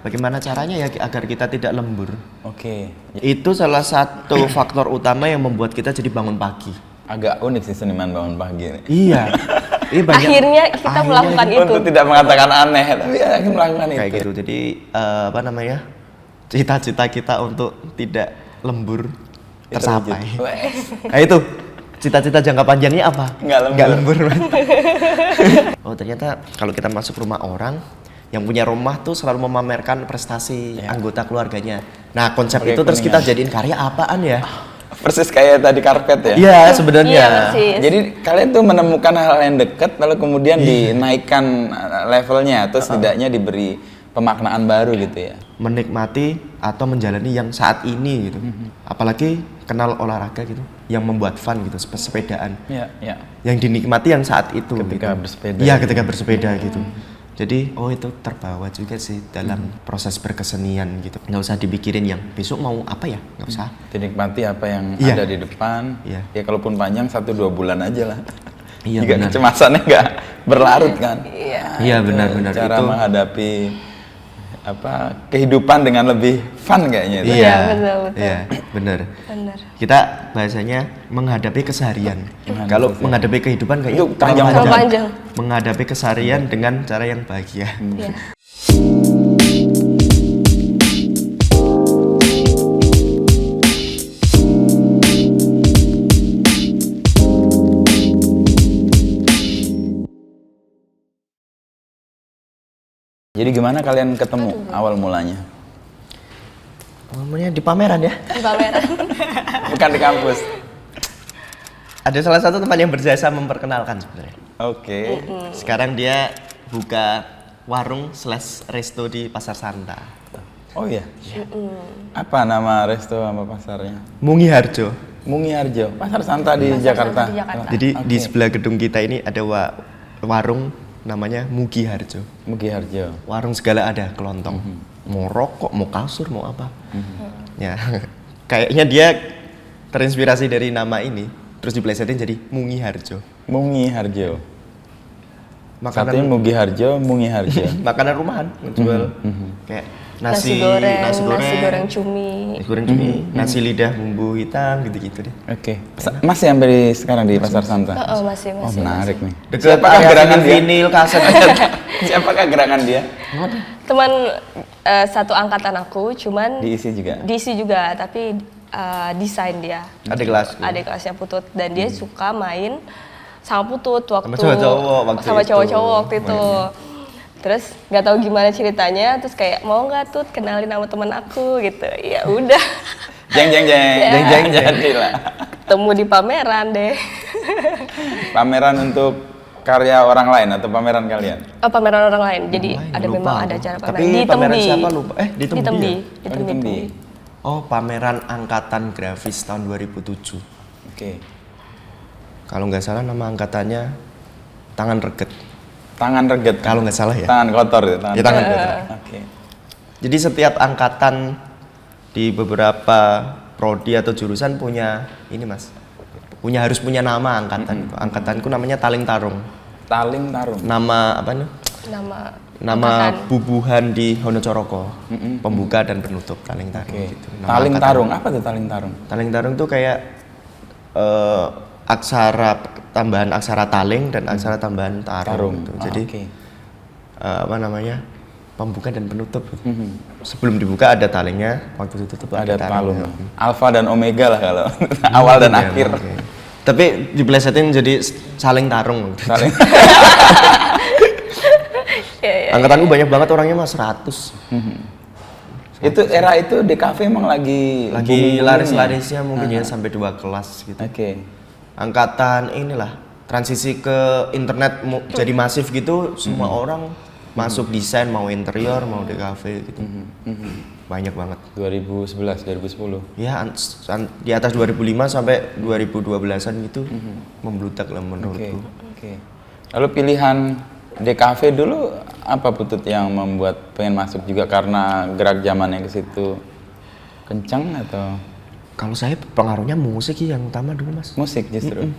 bagaimana caranya ya agar kita tidak lembur. Oke. Itu salah satu faktor utama yang membuat kita jadi bangun pagi. Agak unik sih seniman bangun pagi ini. Iya. Ini banyak, Akhirnya kita melakukan itu. Untuk tidak mengatakan aneh, tapi akhirnya melakukan kayak itu. gitu. Jadi cita-cita kita untuk tidak lembur tercapai. Nah itu cita-cita jangka panjangnya apa? Nggak lembur. Oh ternyata kalau kita masuk rumah orang, yang punya rumah tuh selalu memamerkan prestasi anggota keluarganya. Nah konsep itu terus kita jadiin karya apaan ya? Persis kayak tadi karpet ya? Iya sebenarnya. Iya, persis. Jadi kalian tuh menemukan hal yang dekat, lalu kemudian dinaikkan levelnya, atau setidaknya diberi pemaknaan baru gitu ya? Menikmati atau menjalani yang saat ini gitu. Apalagi kenal olahraga gitu, yang membuat fun gitu, sepedaan. Iya, iya. Yang dinikmati yang saat itu. Ketika gitu. bersepeda. Iya ketika bersepeda gitu. Jadi itu terbawa juga sih dalam proses berkesenian gitu. Nggak usah dipikirin yang besok mau apa ya, nggak usah. Dinikmati apa yang Iya. ada di depan. Iya. Ya kalaupun panjang 1-2 bulan aja lah. Iya, Jika benar. kecemasannya nggak berlarut kan. Iya benar-benar Cara itu. menghadapi kehidupan dengan lebih fun kayaknya itu. Iya, betul. Iya, benar. Benar. Kita bahasanya menghadapi keseharian. Kalau menghadapi kehidupan kayaknya Itu panjang Terlalu panjang. Menghadapi keseharian dengan cara yang bahagia. Iya. Jadi gimana kalian ketemu awal mulanya? Ngomongnya di pameran ya. Di pameran. Bukan di kampus. Ada salah satu teman yang berjasa memperkenalkan sebenarnya. Oke. Sekarang dia buka warung / resto di Pasar Santa. Oh iya. Apa nama resto sama pasarnya? Mungi Harjo. Mungi Harjo. Pasar Santa di Jakarta. Santa di Jakarta. Jadi Oke. di sebelah gedung kita ini ada warung namanya Mugi Harjo. Mugi Harjo. Warung segala ada, kelontong. Mau rokok, mau kasur, mau apa. Ya, kayaknya dia terinspirasi dari nama ini, terus diplesetin jadi Mungi Harjo. Mungi Harjo. Satunya Makanan Mugi Harjo, Mungi Harjo. makanan rumahan, jual kayak Nasi goreng cumi. nasi lidah bumbu hitam gitu-gitu deh. Oke. Masih yang beri sekarang di Pasar Santa? Oh, masih. Oh, menarik nih. Dekat Siapakah gerangan dia? vinil kaset. Siapakah gerangan dia? Teman satu angkatan aku, cuman Diisi juga. diisi juga, tapi desain dia. Ada kelas. Adik kelasnya Putut, dan dia suka main sama Putut waktu Sama cowok-cowok waktu itu. Terus nggak tahu gimana ceritanya, terus kayak mau nggak Tut kenalin nama teman aku gitu. Ya udah. Jeng. Jadilah. Ketemu di pameran deh. Pameran untuk karya orang lain atau pameran kalian? Oh, pameran orang lain. Jadi ada Lupa memang aku. ada cara pameran. Tapi Di pameran Tembi. siapa lupa? Di Tembi. Tembi. Ya? Di Oh, di Tembi. Tembi. Oh, pameran angkatan grafis tahun 2007. Oke. Kalau nggak salah nama angkatannya Tangan Reget. Tangan reget. Kalau nggak salah ya. Tangan kotor ya, tangan. Ya, tangan kotor. kotor. Oke. Jadi setiap angkatan di beberapa prodi atau jurusan punya ini mas, harus punya nama angkatan. Angkatanku namanya Taling Tarung. Taling Tarung. Nama apa nih? Nama angkatan. bubuhan di Honocoroko, pembuka dan penutup Taling Tarung. Oke. Gitu. Nama Taling angkatan. Tarung. Apa tuh Taling Tarung? Taling Tarung tuh kayak tambahan aksara taling dan aksara tambahan tarung. Gitu. Jadi Oke. pembuka dan penutup. Sebelum dibuka ada talingnya, waktu ditutup Ada tarungnya. talung. Alfa dan Omega lah kalau awal dan Ya, akhir. oke. Tapi diplesetin jadi saling tarung. Taling. Angkatanku banyak banget orangnya mas 100. Itu era itu DKV emang lagi Lagi booming-boomingnya. laris-larisnya mungkin ya sampai 2 kelas gitu. Oke. Angkatan inilah transisi ke internet jadi masif gitu, semua orang masuk desain, mau interior, mau DKV gitu. Banyak banget. 2011, 2010. Ya di atas 2005 sampai 2012-an gitu membludak lah menurutku. Oke. Lalu pilihan DKV dulu apa Putut yang membuat pengen masuk juga karena gerak zamannya ke situ kencang atau Kalau saya pengaruhnya musik sih yang utama dulu mas. musik justru?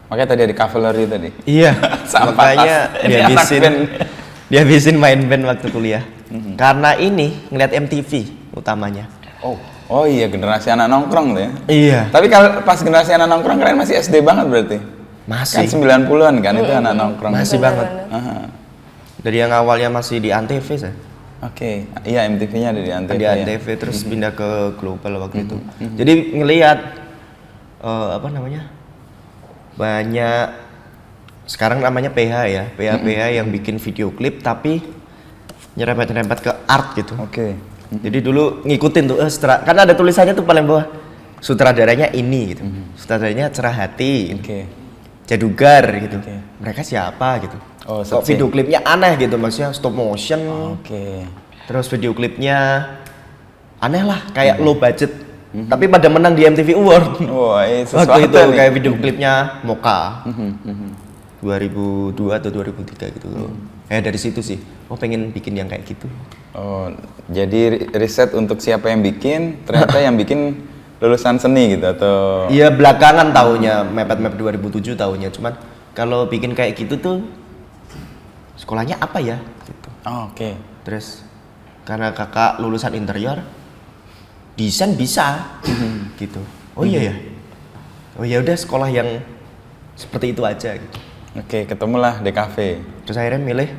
Makanya tadi ada cavalry tadi. Iya. Sama Makanya tas. Ini anak band. dihabisin main band waktu kuliah. Karena ini ngeliat MTV utamanya. Oh iya, generasi anak nongkrong tuh ya. Iya. Tapi kalau pas generasi anak nongkrong kalian masih SD banget berarti? Masih. Kan 90-an kan itu anak nongkrong. Masih banget. Aha. Dari yang awalnya masih di Antv saya. Oke, iya MTV-nya ada di Antv. Di Antv terus pindah ke Global waktu itu. Jadi ngelihat banyak sekarang namanya PH ya, PH yang bikin video klip tapi nyerempet-nyerempet ke art gitu. Oke. Jadi dulu ngikutin tuh, kan ada tulisannya tuh paling bawah, sutradaranya ini gitu, sutradaranya Cerah Hati, Oke. Jadugar gitu. Oke. Mereka siapa gitu? Oh, Kok searching. video klipnya aneh gitu, maksudnya stop motion. Oke. Terus video klipnya aneh lah, kayak low budget. Tapi pada menang di MTV Award. Wah, sesuatu Waktu itu nih. kayak video klipnya Mocha. 2002 atau 2003 gitu. Dari situ sih, pengen bikin yang kayak gitu. Oh, jadi riset untuk siapa yang bikin, ternyata yang bikin lulusan seni gitu atau? Iya belakangan tahunnya, mepet 2007 tahunnya. Cuman kalau bikin kayak gitu tuh sekolahnya apa ya? Gitu. Oh, oke. Terus karena kakak lulusan interior, desain bisa, gitu. Oh iya ya. Oh ya udah sekolah yang seperti itu aja. Gitu. Oke, ketemulah DKV. Terus akhirnya milih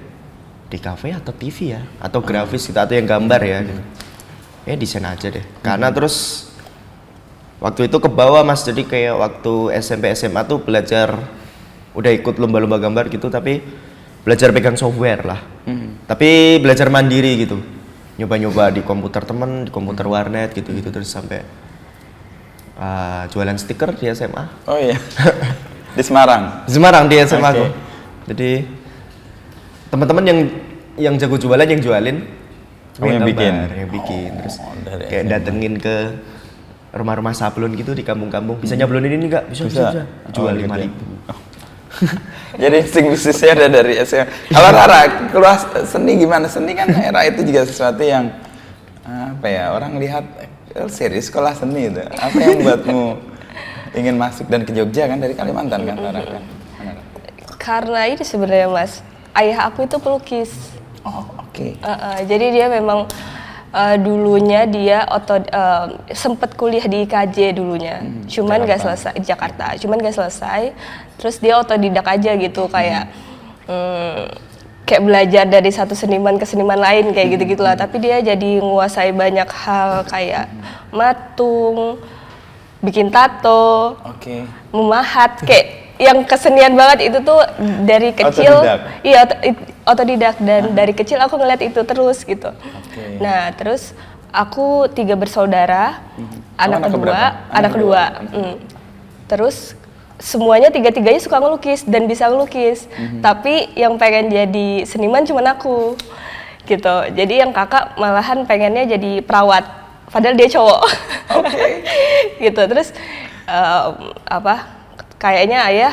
di kafe atau TV ya, atau grafis gitu, atau yang gambar ya. Gitu. Ya desain aja deh. Karena terus waktu itu ke bawah mas, jadi kayak waktu SMP SMA tuh belajar, udah ikut lomba-lomba gambar gitu, tapi belajar pegang software lah. Tapi belajar mandiri gitu, nyoba-nyoba di komputer temen, di komputer warnet gitu-gitu, terus sampai jualan stiker di SMA. Oh iya. Di Semarang. Semarang di SMA Oke. aku. Jadi teman-teman yang jago jualan yang jualin, Kamu yang bikin? yang bikin. Terus dari kayak SMA. datengin ke rumah-rumah sablon gitu di kampung-kampung. Bisa nyablonin ini nggak? Bisa. Jual 5.000. Jadi insting bisnisnya ada dari SMA. Kalau Rara, keluar seni gimana? Seni kan era itu juga sesuatu yang apa ya, orang lihat serius sekolah seni itu. Apa yang membuatmu ingin masuk dan ke Jogja kan dari Kalimantan kan Rara kan? Karena ini sebenarnya mas, ayah aku itu pelukis. Oh, oke. Jadi dia memang dulunya dia sempet kuliah di IKJ dulunya, cuman nggak selesai di Jakarta, cuman nggak selesai. Terus dia otodidak aja gitu, kayak kayak belajar dari satu seniman ke seniman lain kayak gitu-gitulah. Tapi dia jadi menguasai banyak hal kayak matung, bikin tato, memahat, kayak yang kesenian banget itu tuh dari kecil. Otodidak? Iya, otodidak, dan dari kecil aku ngeliat itu terus gitu. Nah, terus aku 3 bersaudara, anak kedua. Terus semuanya 3-tiganya suka ngelukis dan bisa ngelukis. Tapi yang pengen jadi seniman cuman aku. Gitu. Jadi yang kakak malahan pengennya jadi perawat, padahal dia cowok. Gitu. Terus kayaknya ayah,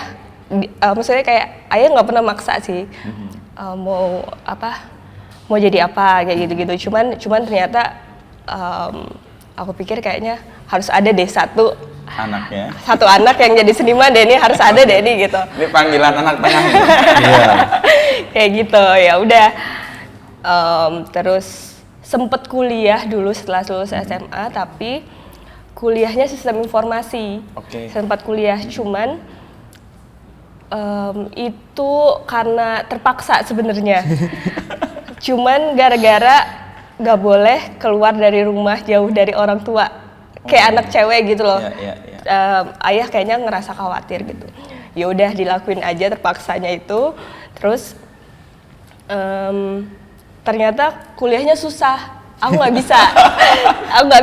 maksudnya kayak ayah nggak pernah maksa sih, mau jadi apa kayak gitu-gitu. Cuman ternyata aku pikir kayaknya harus ada deh satu anak yang jadi seniman deh, ini harus ada deh nih gitu. Ini panggilan anak tengah. Kayak gitu, ya udah. Terus sempet kuliah dulu setelah lulus SMA, tapi kuliahnya sistem informasi. Sempat kuliah, cuman itu karena terpaksa sebenarnya. Cuman gara-gara nggak boleh keluar dari rumah jauh dari orang tua, kayak anak cewek gitu loh. Ayah kayaknya ngerasa khawatir gitu. Ya udah dilakuin aja terpaksanya itu. Terus ternyata kuliahnya susah. Aku nggak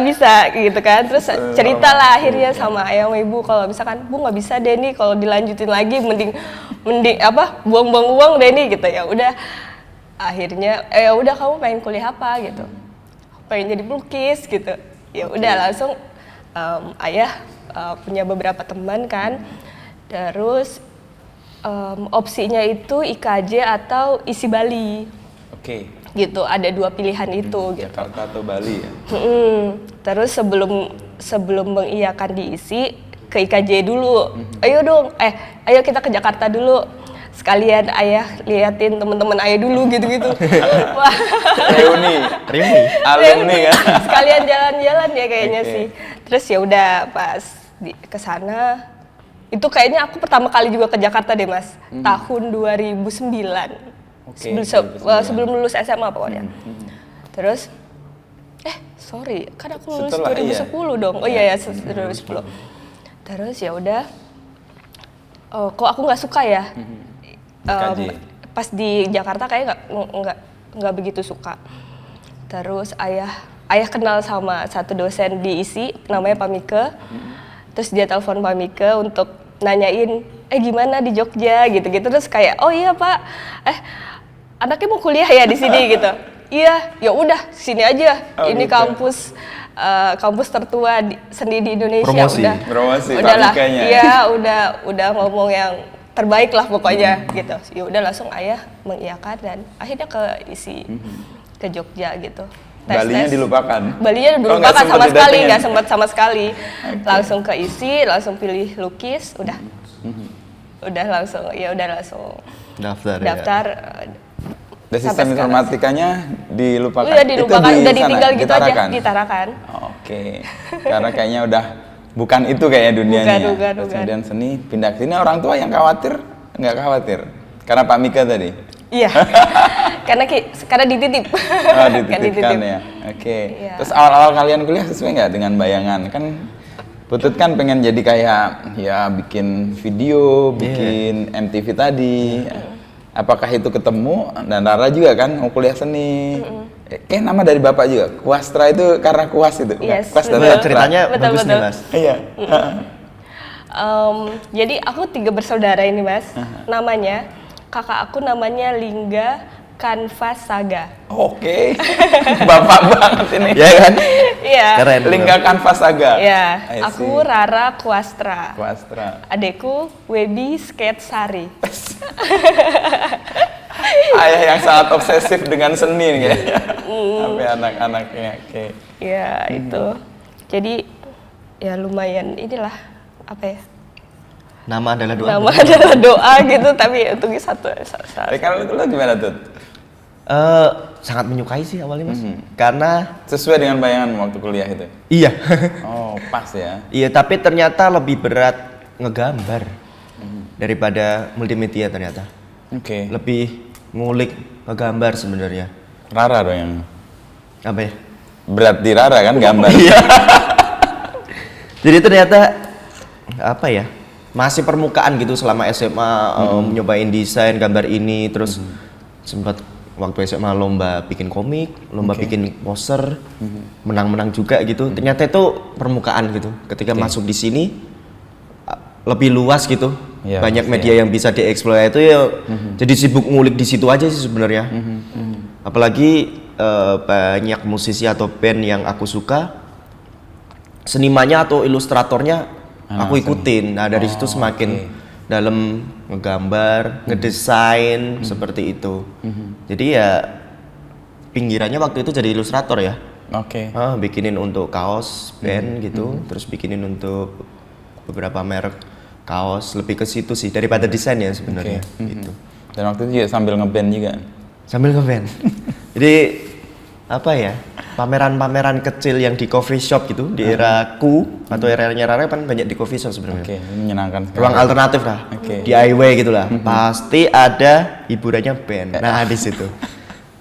bisa gitu kan. Terus ceritalah akhirnya sama ayah sama ibu, kalau misalkan Bu nggak bisa deh nih, kalau dilanjutin lagi mending buang-buang uang deh nih gitu. Ya udah, akhirnya ya udah, kamu pengen kuliah apa gitu? Pengen jadi pelukis gitu. Ya udah langsung ayah punya beberapa teman kan. Terus opsinya itu IKJ atau isi Bali. Gitu, ada 2 pilihan itu gitu. Jakarta atau Bali ya. Terus sebelum mengiyakan diisi ke IKJ dulu. Ayo dong, ayo kita ke Jakarta dulu. sekalian ayah liatin teman-teman ayah dulu gitu-gitu. Wah, Reuni alumni kan. sekalian jalan-jalan ya kayaknya Oke. sih. Terus ya udah pas ke sana itu kayaknya aku pertama kali juga ke Jakarta deh Mas, tahun 2009. Oke, Sebelum lulus SMA pokoknya. Terus sorry, kan aku lulus Setelah, 2010 dong. Oh iya ya, 2010. Terus ya udah kok aku nggak suka ya. Kaji. Pas di Jakarta kayak nggak begitu suka. Terus ayah kenal sama satu dosen di ISI namanya Pak Mike. Terus dia telepon Pak Mike untuk nanyain gimana di Jogja gitu-gitu. Terus kayak oh iya Pak, anaknya mau kuliah ya di sini gitu. Iya, ya udah sini aja. Oh, Ini gitu. kampus tertua seni di Indonesia. Promosi Udahlah. Pak Mikanya. Iya, udah ngomong yang terbaik lah pokoknya gitu. Ya udah langsung ayah mengiyakan dan akhirnya ke ISI ke Jogja gitu. Balinya dilupakan. Balinya Oh, dilupakan nggak sama sempet sekali, didatengin. nggak sempat sama sekali. Langsung ke ISI, langsung pilih lukis, udah. Udah langsung Daftar. daftar. Dan Sampai sistem sekarang. informatikanya dilupakan. Udah dilupakan, Itu udah di sana, ditinggal gitu aja Tarakan? di Tarakan. Oke. Karena kayaknya udah bukan itu kayaknya dunianya. Bukan. Terus kemudian seni pindah ke sini, orang tua yang khawatir nggak khawatir karena Pak Mika tadi. Iya. karena dititip. Oh, Kan dititipkan ya. Oke. Iya. Terus awal-awal kalian kuliah sesuai nggak dengan bayangan? Kan Putut kan pengen jadi kayak ya bikin video, bikin MTV tadi. Apakah itu ketemu? Dan Rara juga kan mau kuliah seni. Kayak nama dari bapak juga. Kuastra itu karena kuas itu. Yes, Kuas dan betul. sastra. Ceritanya Betul, bagus nih betul. Mas. Iya. Jadi aku 3 bersaudara ini Mas. Namanya kakak aku namanya Lingga Kanvas Saga. Oke. Bapak banget ini. Ya kan? Iya. Keren. Lingga Kanvas Saga. Iya. I see. Aku Rara Kuastra. Kuastra. Adekku Webi Skate Sari. Ayah yang sangat obsesif dengan seni nih kayaknya. Sampai anak-anaknya. Oke. Iya itu. Jadi ya lumayan inilah apa ya? Nama adalah doa. Nama adalah doa gitu tapi untungnya satu. Tapi kalau lu gimana tuh? Sangat menyukai sih awalnya Mas. Karena Sesuai dengan bayangan waktu kuliah itu? iya. Oh, pas ya. Iya, tapi ternyata lebih berat ngegambar daripada multimedia ternyata. Oke. Lebih ngulik ngegambar sebenarnya. Rara dong yang Apa ya? berat di Rara kan gambar. Jadi ternyata apa ya? Masih permukaan gitu selama SMA nyobain desain gambar ini terus sempat waktu SMA lomba bikin komik, lomba bikin poster, menang-menang juga gitu. Ternyata itu permukaan gitu. Ketika masuk di sini lebih luas gitu. Iya, Banyak pasti media yang bisa dieksplor itu ya. Jadi sibuk ngulik di situ aja sih sebenarnya. Apalagi banyak musisi atau band yang aku suka, senimannya atau ilustratornya aku ikutin. Nah dari situ semakin dalam ngegambar, ngedesain seperti itu. Jadi ya pinggirannya waktu itu jadi ilustrator ya. Oke. Bikinin untuk kaos band gitu, terus bikinin untuk beberapa merek kaos, lebih ke situ sih daripada desain ya sebenarnya. Gitu. Dan waktu itu juga sambil ngeband juga. Sambil ngeband. Jadi apa ya? Pameran-pameran kecil yang di coffee shop gitu di era ku atau era-nya Rara kan banyak di coffee shop sebenarnya. Oke, ini menyenangkan sekali. Ruang alternatif lah. Oke. DIY gitu lah. Pasti ada hiburannya band. Nah, di situ.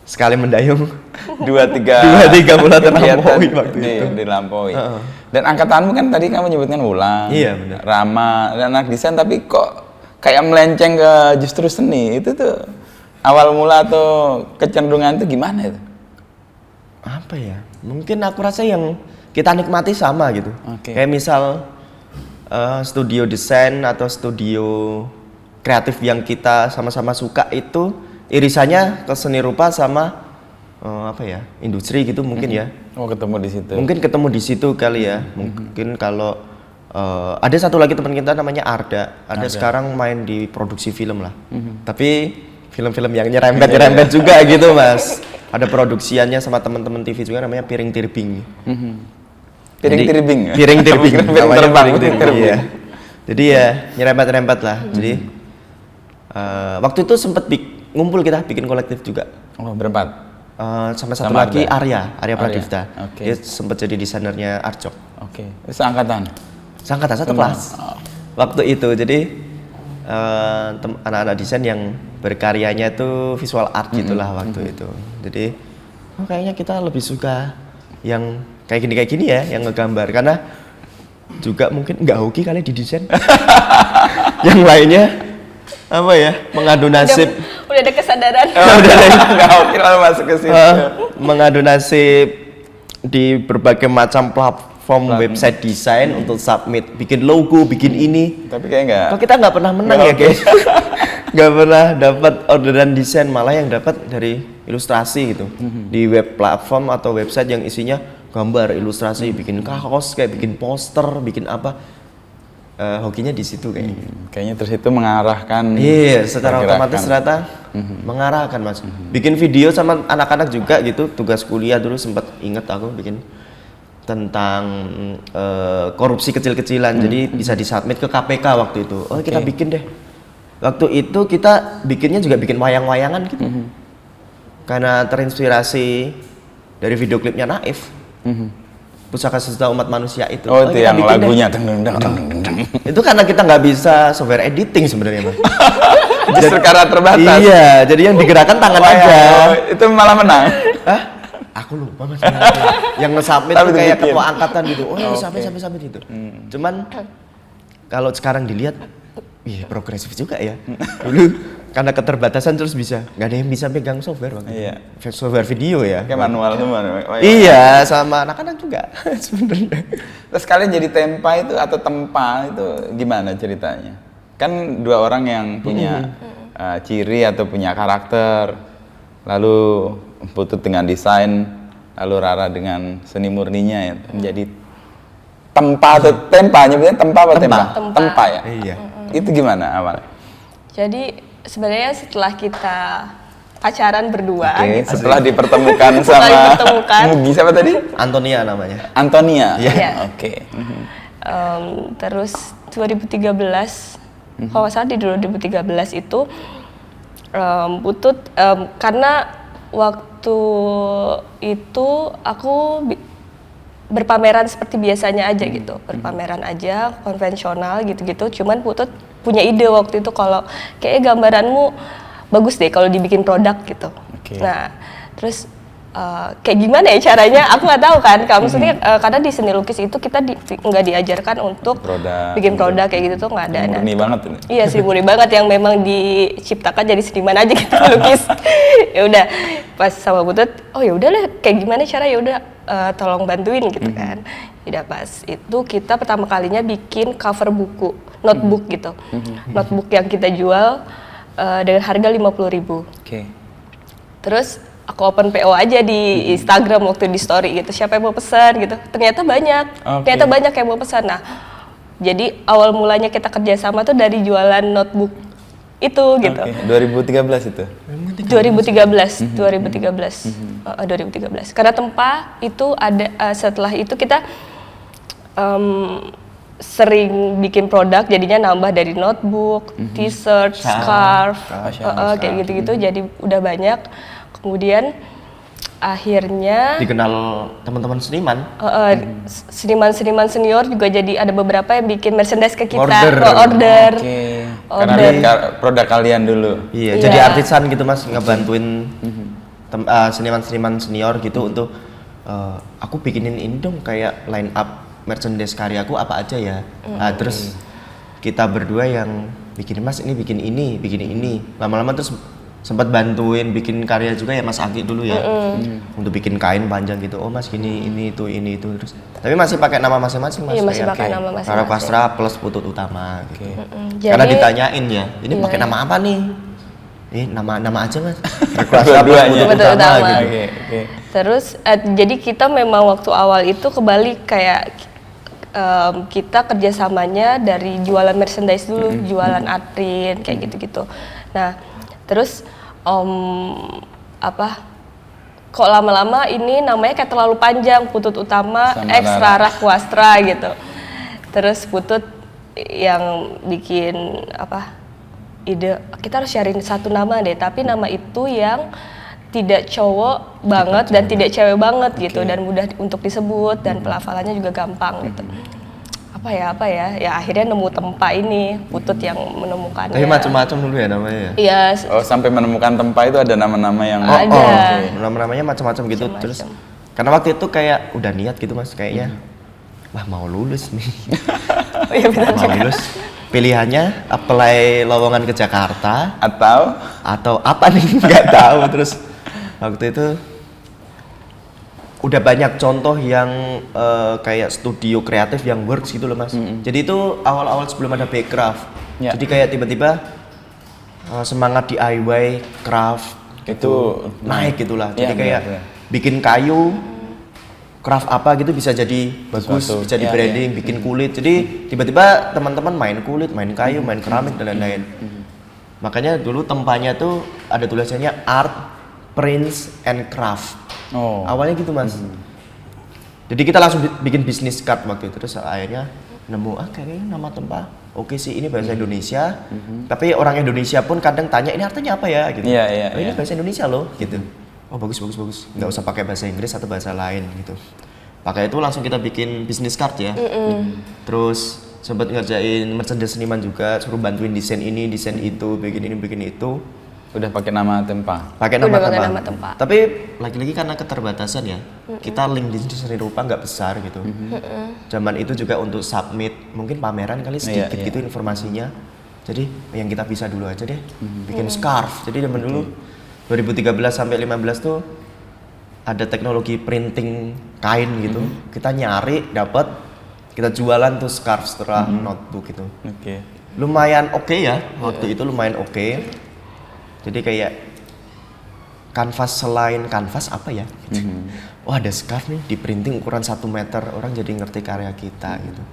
Sekali mendayung 2-3 bulan kegiatan terlampaui waktu itu. dilampaui. Dan angkatanmu kan tadi kamu nyebutkan Wulan, Iya, benar. Rama, dan anak desain tapi kok kayak melenceng ke justru seni. Itu tuh awal mula atau kecenderungan itu gimana itu? Apa ya? Mungkin aku rasa yang kita nikmati sama gitu. Oke. Kayak misal studio desain atau studio kreatif yang kita sama-sama suka itu irisannya ke seni rupa sama apa ya? Industri gitu mungkin ya. Oh, ketemu di situ. Mungkin ketemu di situ kali ya. Mungkin kalau ada satu lagi teman kita namanya Arda. Ada sekarang main di produksi film lah. Tapi film-film yang nyerempet juga gitu mas. Ada produksiannya sama teman-teman TV juga namanya Piring Tirbing. Piring Jadi, tirbing. Piring Tirbing. Piring namanya terbang. Piring Tirbing, iya. Jadi ya nyerempet-nyerempet lah. Jadi Waktu itu sempet ngumpul kita bikin kolektif juga. Oh, berempat. Sama satu Sama lagi ada? Arya Pradipta. Oke. Dia sempat jadi desainernya Arjok. Oke. Itu angkatan. Seangkatan satu Sama. kelas. Waktu itu jadi anak-anak desain yang berkaryanya itu visual art gitulah waktu itu. Jadi kayaknya kita lebih suka yang kayak gini ya, yang ngegambar karena juga mungkin nggak hoki kali di desain. Yang lainnya apa ya, mengadu nasib. Udah ada kesadaran. Nggak oke lalu masuk ke situ. Mengadu nasib di berbagai macam platform website desain untuk submit, bikin logo, bikin ini. Tapi kayak nggak. Kok kita nggak pernah menang Nggak ya oke. guys? Nggak pernah dapat orderan desain, malah yang dapat dari ilustrasi gitu. Di web platform atau website yang isinya gambar, ilustrasi, bikin kaos, kayak bikin poster, bikin apa. Hokinya di situ kayaknya. Kayaknya terus itu mengarahkan. Iya, secara pergerakan. otomatis ternyata mengarahkan mas. Bikin video sama anak-anak juga gitu, tugas kuliah dulu sempat inget aku bikin tentang korupsi kecil-kecilan. Jadi bisa disubmit ke KPK waktu itu. Oh kita bikin deh. Waktu itu kita bikinnya juga bikin wayang-wayangan gitu. Karena terinspirasi dari video klipnya Naif. Pusaka Sejuta Umat Manusia itu. Oh, itu kita yang bikin deh. lagunya deng. Itu karena kita nggak bisa software editing sebenarnya mas. Justru karena terbatas. Iya, jadi yang digerakkan tangan Wah, aja. itu malah menang. Hah? Aku lupa mas. Yang nge-submit Tapi tuh kayak dibikin. ketua angkatan gitu. Oh ya sampai gitu. Cuman kalau sekarang dilihat, iya progresif juga ya. Dulu karena keterbatasan terus bisa. Nggak ada yang bisa pegang software waktu itu. Iya. Software video ya. Kayak manual semua. Iya, sama anak-anak juga sebenarnya. Terus kalian jadi tempa itu atau tempa itu gimana ceritanya? Kan dua orang yang punya ciri atau punya karakter, lalu Putut dengan desain, lalu Rara dengan seni murninya ya, menjadi tempa atau tempa, nyebutnya tempa apa tempa? Tempa. Tempa ya? Iya. Itu gimana awalnya? Jadi sebenarnya setelah kita pacaran berdua Oke, gitu. setelah dipertemukan Setelah sama dipertemukan. Mugi siapa tadi? Antonia namanya. Antonia. Iya. Oke. Terus 2013, kalau nggak salah di 2013 itu Putut karena waktu itu aku berpameran seperti biasanya aja gitu, berpameran aja konvensional gitu-gitu. Cuman Putut punya ide waktu itu kalau kayaknya gambaranmu bagus deh kalau dibikin produk gitu. Oke. Nah, terus kayak gimana ya caranya? Aku nggak tahu kan. Kalau maksudnya karena di seni lukis itu kita nggak diajarkan untuk Produk, bikin produk kayak gitu tuh nggak ada. Murni banget ini. Iya sih murni banget yang memang diciptakan jadi seniman aja gitu lukis. Ya udah pas sama Putut, oh ya udahlah kayak gimana cara ya udah tolong bantuin gitu kan. Udah pas itu kita pertama kalinya bikin cover buku, notebook gitu. Notebook yang kita jual dengan harga 50.000. Oke. Terus aku open PO aja di Instagram waktu di story gitu. Siapa yang mau pesan gitu. Ternyata banyak. Oke. Ternyata banyak yang mau pesan. Nah, jadi awal mulanya kita kerjasama tuh dari jualan notebook itu gitu. Oke, 2013 itu. 2013. 2013. Karena Tempa itu ada setelah itu kita sering bikin produk jadinya nambah dari notebook, t-shirt, scarf, kayak gitu-gitu jadi udah banyak. Kemudian akhirnya Dikenal teman-teman seniman. seniman-seniman senior juga jadi ada beberapa yang bikin merchandise ke kita. Order. Oke. Karena lihat produk kalian dulu. Iya, Iya. jadi artisan gitu mas, ngebantuin seniman-seniman senior gitu untuk aku bikinin ini dong kayak line up merchandise karyaku apa aja ya. Terus kita berdua yang bikin mas ini bikin ini. Lama-lama terus sempat bantuin bikin karya juga ya Mas Aki dulu ya. Untuk bikin kain panjang gitu. Oh Mas gini ini itu terus. Tapi masih pakai nama masing-masing Mas. Iya, masih kayak pakai nama masing-masing. Rara Kwastra plus Putut Utama gitu. Jadi- Karena ditanyain ya, ini pakai nama apa nih? Nama aja Mas. Rara Kwastra plus Dua-duanya. Putut Putut Utama Utama. gitu. Oke. Terus jadi kita memang waktu awal itu kebalik kayak kita kerjasamanya dari jualan merchandise dulu, jualan art print kayak gitu-gitu. Nah, terus kok lama-lama ini namanya kayak terlalu panjang, Putut Utama Sama X Rara Kwastra gitu. Terus Putut yang bikin ide kita harus cari satu nama deh, tapi nama itu yang tidak cowok banget dan tidak cewek banget gitu, dan mudah untuk disebut dan pelafalannya juga gampang gitu. Apa ya ya akhirnya nemu Tempa ini, Putut yang menemukannya. Tapi macam-macam dulu ya namanya ya. Iya. Oh, sampai menemukan Tempa itu ada nama-nama yang Ada. Nama-namanya macam-macam gitu. Macam-macam. Terus karena waktu itu kayak udah niat gitu Mas, kayaknya wah mau lulus nih. Oh iya benar Mau juga. lulus. Pilihannya apply lowongan ke Jakarta atau apa nih nggak tahu. Terus waktu itu udah banyak contoh yang kayak studio kreatif yang works gitu loh Mas. Jadi itu awal-awal sebelum ada Backcraft. Ya. Jadi kayak tiba-tiba semangat DIY craft itu naik gitulah. Jadi Iya, kayak benar. bikin kayu craft apa gitu bisa jadi bagus, Sesuatu. bisa di Iya, branding, bikin kulit. Jadi tiba-tiba teman-teman main kulit, main kayu, main keramik dan lain-lain. Makanya dulu Tempanya tuh ada tulisannya Art, Prints and Craft. Oh. Awalnya gitu Mas. Jadi kita langsung bikin bisnis card waktu itu, terus akhirnya nemu kayaknya nama Tempa oke sih, ini bahasa Indonesia. Tapi orang Indonesia pun kadang tanya ini artinya apa ya gitu. Iya, Oh, ini iya. bahasa Indonesia loh gitu. Oh bagus. Nggak usah pakai bahasa Inggris atau bahasa lain gitu. Pakai itu langsung kita bikin bisnis card ya. Terus sempat ngerjain merchandise seniman juga, suruh bantuin desain ini, desain itu, bikin ini, bikin itu. Udah pakai nama Tempa. Pakai Udah nama pakai Tempa. nama Tempa. Tapi lagi-lagi karena keterbatasan ya, kita link di seni rupa nggak besar gitu. Zaman itu juga untuk submit mungkin pameran kali sedikit Iya, iya. gitu informasinya. Jadi yang kita bisa dulu aja deh, bikin scarf. Jadi zaman dulu 2013 sampai 15 tuh ada teknologi printing kain gitu. Kita nyari, dapat, kita jualan tuh scarf setelah notebook gitu. Oke. Lumayan oke ya, waktu itu lumayan oke. Jadi kayak kanvas, selain kanvas apa ya? Oh ada scarf nih di printing ukuran 1 meter, orang jadi ngerti karya kita gitu.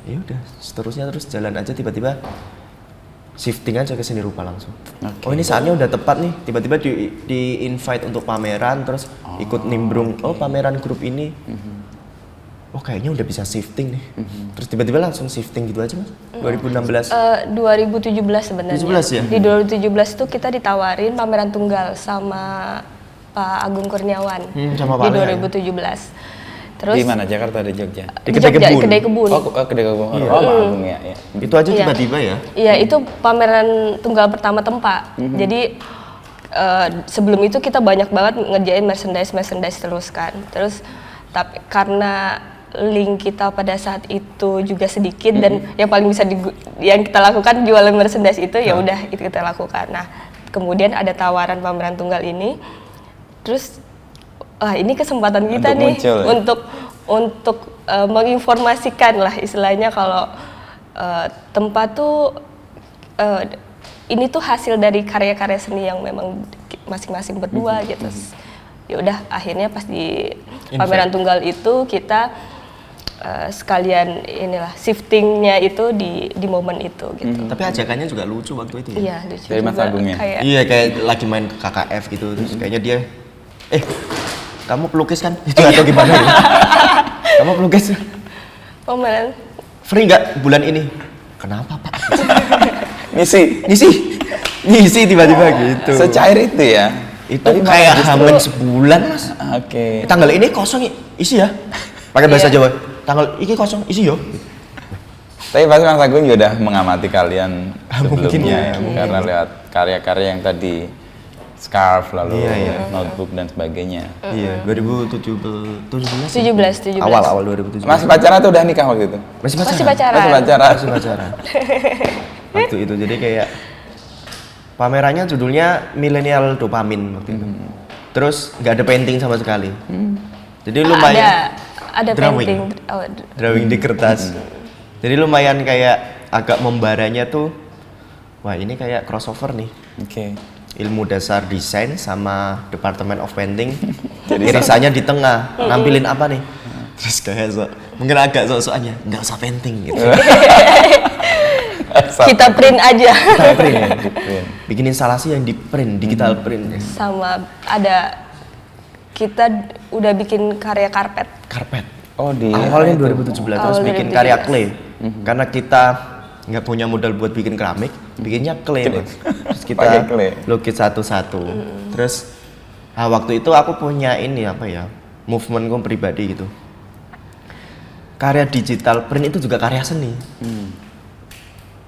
Ya udah, seterusnya terus jalan aja, tiba-tiba shifting aja ke seni rupa langsung. Oke. Oh ini saatnya udah tepat nih, tiba-tiba di invite untuk pameran, terus ikut nimbrung. Oh pameran grup ini. Oh kayaknya udah bisa shifting nih. Terus tiba-tiba langsung shifting gitu aja Mas. 2016. 2017 sebenarnya. 2017 ya? Di 2017 tuh kita ditawarin pameran tunggal sama Pak Agung Kurniawan. Sama Pak Di Lea, ya? 2017. Terus Di mana? Jakarta ada Jogja. Di di Kedai Jogja, Kebun. Kedai Kebun. Oh, Kedai Kebun. Oh, Pak Agung ya. Itu aja Iya. tiba-tiba ya. Iya, itu pameran tunggal pertama Tempa. Jadi sebelum itu kita banyak banget ngerjain merchandise terus kan. Terus tapi karena link kita pada saat itu juga sedikit dan yang paling bisa yang kita lakukan jualan merchandise itu ya udah itu kita lakukan. Nah, kemudian ada tawaran pameran tunggal ini. Terus ini kesempatan kita Untuk nih muncul, ya? untuk menginformasikan lah istilahnya kalau Tempa tuh ini tuh hasil dari karya-karya seni yang memang masing-masing berdua gitu. Ya udah akhirnya pas di pameran tunggal itu kita sekalian inilah shiftingnya itu di momen itu gitu. Tapi ajakannya juga lucu waktu itu ya. Iya lucu Dari Mas juga, Agung ya? kayak Iya kayak lagi main ke KKF gitu, terus kayaknya dia, kamu pelukis kan? Itu atau gimana ya? Kamu pelukis? pameran. Free nggak bulan ini? Kenapa Pak? Misi. Ngisi tiba-tiba gitu. Secair itu ya. Itu Tadi malah kayak justru- hamin sebulan Mas. Oke. Tanggal ini kosong isi ya? Pakai bahasa Iya. Jawa. Tanggal ini kosong isi yo. Tapi pasti Mas Agung juga udah mengamati kalian Mungkin sebelumnya ya, ya, karena lihat karya-karya yang tadi scarf lalu Iya. notebook dan sebagainya. Iya, 2017. 17. Awal 2017. Masih pacaran atau udah nikah waktu itu? Masih Masih pacaran. pacaran. Masih pacaran. Masih pacaran. Waktu itu jadi kayak pamerannya judulnya Millennial Dopamin waktu itu. Terus nggak ada painting sama sekali. Jadi lumayan Ada drawing. painting. drawing di kertas. Jadi lumayan kayak agak membaranya tuh, wah ini kayak crossover nih. Oke. Ilmu dasar desain sama Department of Painting. Irisannya di tengah. Nampilin apa nih? Terus kayak mungkin agak sok-sokannya nggak usah painting gitu. Kita print aja. Kita print ya. Bikin instalasi yang di print, digital print. Sama ada kita udah bikin karya karpet. Karpet. Oh di Awalnya 2017 terus Awal bikin 2017. karya clay. Karena kita nggak punya modal buat bikin keramik, bikinnya clay Mas. Terus kita Pakai clay. lukis satu-satu. Terus waktu itu aku punya ini apa ya, movementku pribadi gitu. Karya digital print itu juga karya seni.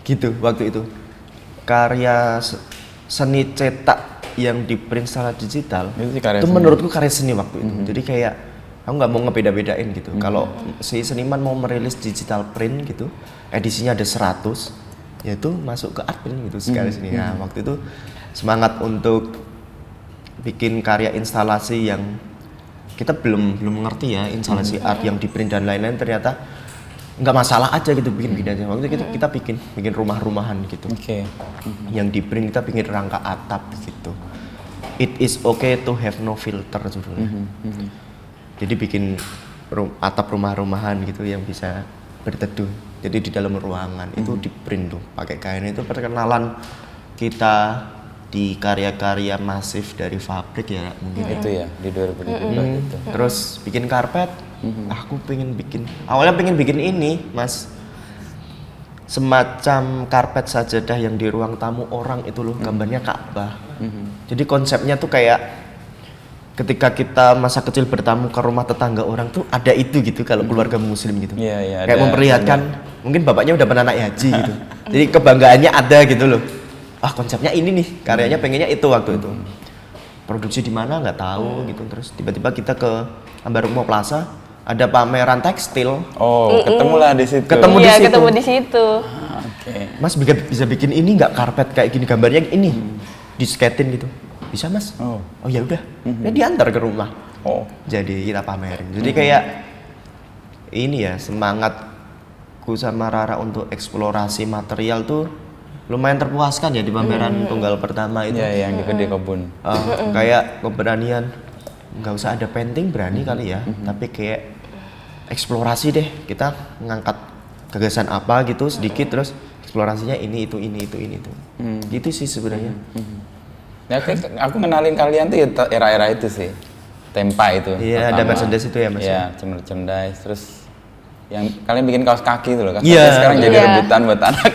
Gitu waktu itu. Karya seni cetak yang di print secara digital Itu sih karya itu seni. menurutku karya seni waktu itu. Jadi kayak aku nggak mau ngebeda-bedain gitu. Kalau si seniman mau merilis digital print gitu, edisinya ada 100, ya itu masuk ke art print gitu sekali sini. Nah, waktu itu semangat untuk bikin karya instalasi yang kita belum ngerti ya, instalasi art yang di print dan lain-lain, ternyata nggak masalah aja gitu bikin aja. Waktu itu kita bikin rumah-rumahan gitu. Oke. Yang di print kita bikin rangka atap gitu. It is okay to have no filter judulnya. Jadi bikin atap rumah-rumahan gitu yang bisa berteduh. Jadi di dalam ruangan itu di print tuh pakai kain. Itu perkenalan kita di karya-karya masif dari fabrik ya mungkin. Itu ya di 2017 itu. Terus bikin karpet. Aku awalnya pengen bikin ini Mas, semacam karpet sajadah yang di ruang tamu orang itu loh, gambarnya Ka'bah. Jadi konsepnya tuh kayak ketika kita masa kecil bertamu ke rumah tetangga orang tuh ada itu gitu kalau keluarga muslim gitu. Iya, iya, Kayak ada- memperlihatkan mungkin bapaknya udah pernah naik haji gitu. Jadi kebanggaannya ada gitu loh. Konsepnya ini nih, karyanya pengennya itu waktu itu. Produksi di mana nggak tahu gitu. Terus tiba-tiba kita ke Ambarukmo Plaza, ada pameran tekstil. Oh, ketemulah di situ. Ketemu di Iya, situ. ketemu di situ. Oke. Mas bisa bikin ini nggak karpet kayak gini, gambarnya ini disketin gitu. Bisa Mas? Oh. Oh ya udah. Ya diantar ke rumah. Oh. Jadi kita pamerin. Jadi kayak ini ya, semangatku sama Rara untuk eksplorasi material tuh lumayan terpuaskan ya di pameran tunggal pertama itu. Iya, yang di Gede Kebun. Kayak keberanian, nggak usah ada painting, berani kali ya, tapi kayak eksplorasi deh, kita ngangkat gagasan apa gitu sedikit, terus eksplorasinya ini itu. Gitu sih sebenarnya. Ya, aku kenalin kalian tuh ya era-era itu sih. Tempa itu. Iya, ada merchandise itu ya Mas. Iya, merchandise. Terus yang kalian bikin kaos kaki itu loh. Kaos Iya. kaki sekarang jadi Iya. rebutan buat anak.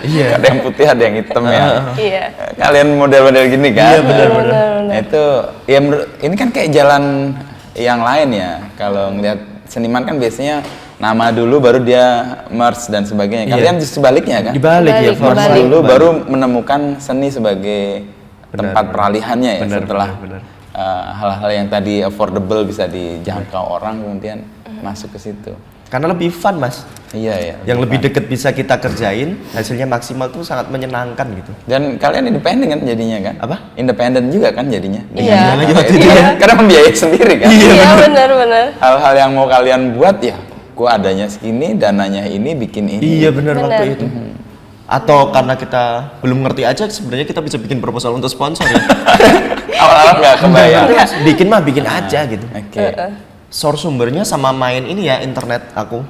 Iya. Ada yang putih, ada yang hitam ya. Iya. Kalian model-model gini kan? Iya, benar. Nah, itu ya ini kan kayak jalan yang lain ya. Kalau ngelihat seniman kan biasanya nama dulu baru dia merge dan sebagainya. Iya. Kalian justru sebaliknya kan? Dibalik ya, Dibalik, force dibalik. Dulu baru menemukan seni sebagai tempat peralihannya ya, Benar, setelah benar. hal-hal yang tadi affordable bisa dijangkau orang kemudian masuk ke situ. Karena lebih fun Mas. Iya ya. Yang lebih deket bisa kita kerjain, hasilnya maksimal tuh sangat menyenangkan gitu. Dan kalian independen kan jadinya kan? Apa? Independen juga kan jadinya? Iya. lagi waktu itu ya. Karena membiayai sendiri kan? Iya, benar-benar. Hal-hal yang mau kalian buat ya, gua adanya segini, dananya ini, bikin ini. Iya benar Benar. waktu itu. Atau karena kita belum ngerti aja, sebenarnya kita bisa bikin proposal untuk sponsor ya. Awal-awal nggak kebayang. bikin mah bikin aja gitu. Oke. Source sumbernya sama main ini ya, internet aku.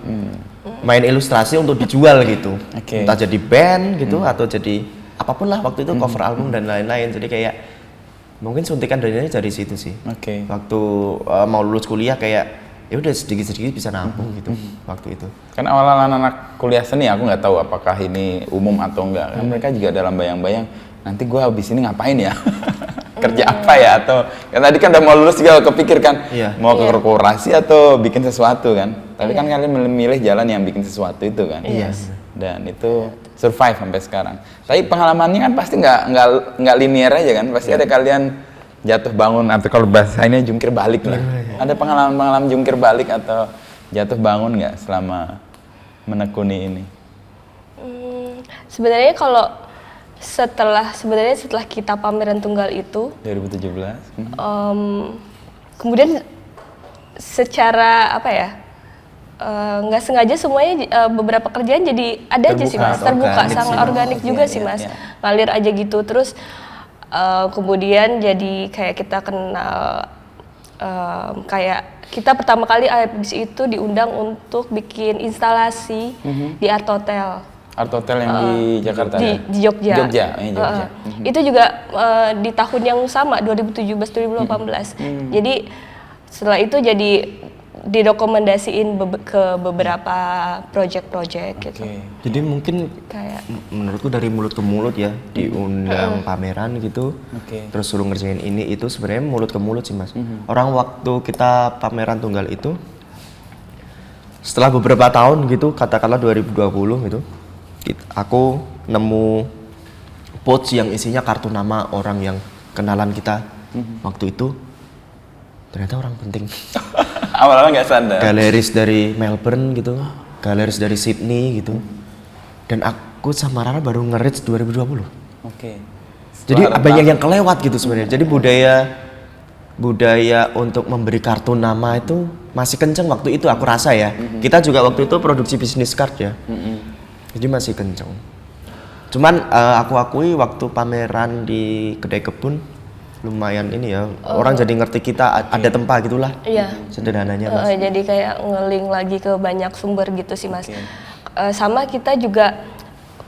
Main ilustrasi untuk dijual gitu. Oke. Entah jadi band gitu atau jadi apapun lah waktu itu, cover album dan lain-lain. Jadi kayak mungkin suntikan dananya dari situ sih. Oke. Waktu mau lulus kuliah kayak ya udah sedikit-sedikit bisa nabung gitu waktu itu. Kan awal-awal anak kuliah seni aku nggak tahu apakah ini umum atau enggak. Kan mereka juga dalam bayang-bayang nanti gua habis ini ngapain ya? Kerja apa ya? Atau kan tadi kan udah mau lulus juga kepikir kan Iya. mau ke korporasi atau bikin sesuatu kan. Tapi kan kalian memilih jalan yang bikin sesuatu itu kan. Iya. Dan itu survive sampai sekarang. Tapi pengalamannya kan pasti nggak linear aja kan. Pasti ada kalian jatuh bangun atau kalau bahasanya jungkir balik lah. Ada pengalaman-pengalaman jungkir balik atau jatuh bangun nggak selama menekuni ini? Sebenarnya kalau setelah kita pameran tunggal itu, 2017. kemudian secara apa ya, nggak sengaja semuanya beberapa kerjaan jadi ada aja sih Mas, terbuka, organik sangat sih. organik juga sih Iya, Mas, iya. ngalir aja gitu. Terus kemudian jadi kayak kita kenal, kayak kita pertama kali habis itu diundang untuk bikin instalasi di Art Hotel. Art Hotel yang di Jakarta ya? Di Jogja. Jogja. Itu juga di tahun yang sama 2017-2018. Jadi setelah itu jadi didokumentasiin ke beberapa project-project gitu. Oke. Jadi mungkin Kayak menurutku dari mulut ke mulut ya, diundang pameran gitu, Oke. terus suruh ngerjain ini itu sebenarnya mulut ke mulut sih mas. Orang waktu kita pameran tunggal itu, setelah beberapa tahun gitu, katakanlah 2020 gitu, aku nemu post yang isinya kartu nama orang yang kenalan kita waktu itu, ternyata orang penting. Awal-awal nggak sadar. Galeris dari Melbourne gitu, galeris dari Sydney gitu. Dan aku sama Rara baru nge-reach 2020. Oke. Jadi banyak yang kelewat gitu sebenarnya. Jadi budaya untuk memberi kartu nama itu masih kenceng waktu itu aku rasa ya. Kita juga waktu itu produksi business card ya. Jadi masih kenceng. Cuman aku akui waktu pameran di Kedai Kebun lumayan ini ya, orang jadi ngerti kita ada tempat gitulah. Iya. Sederhananya mas. Jadi kayak nge-link lagi ke banyak sumber gitu sih mas. Sama kita juga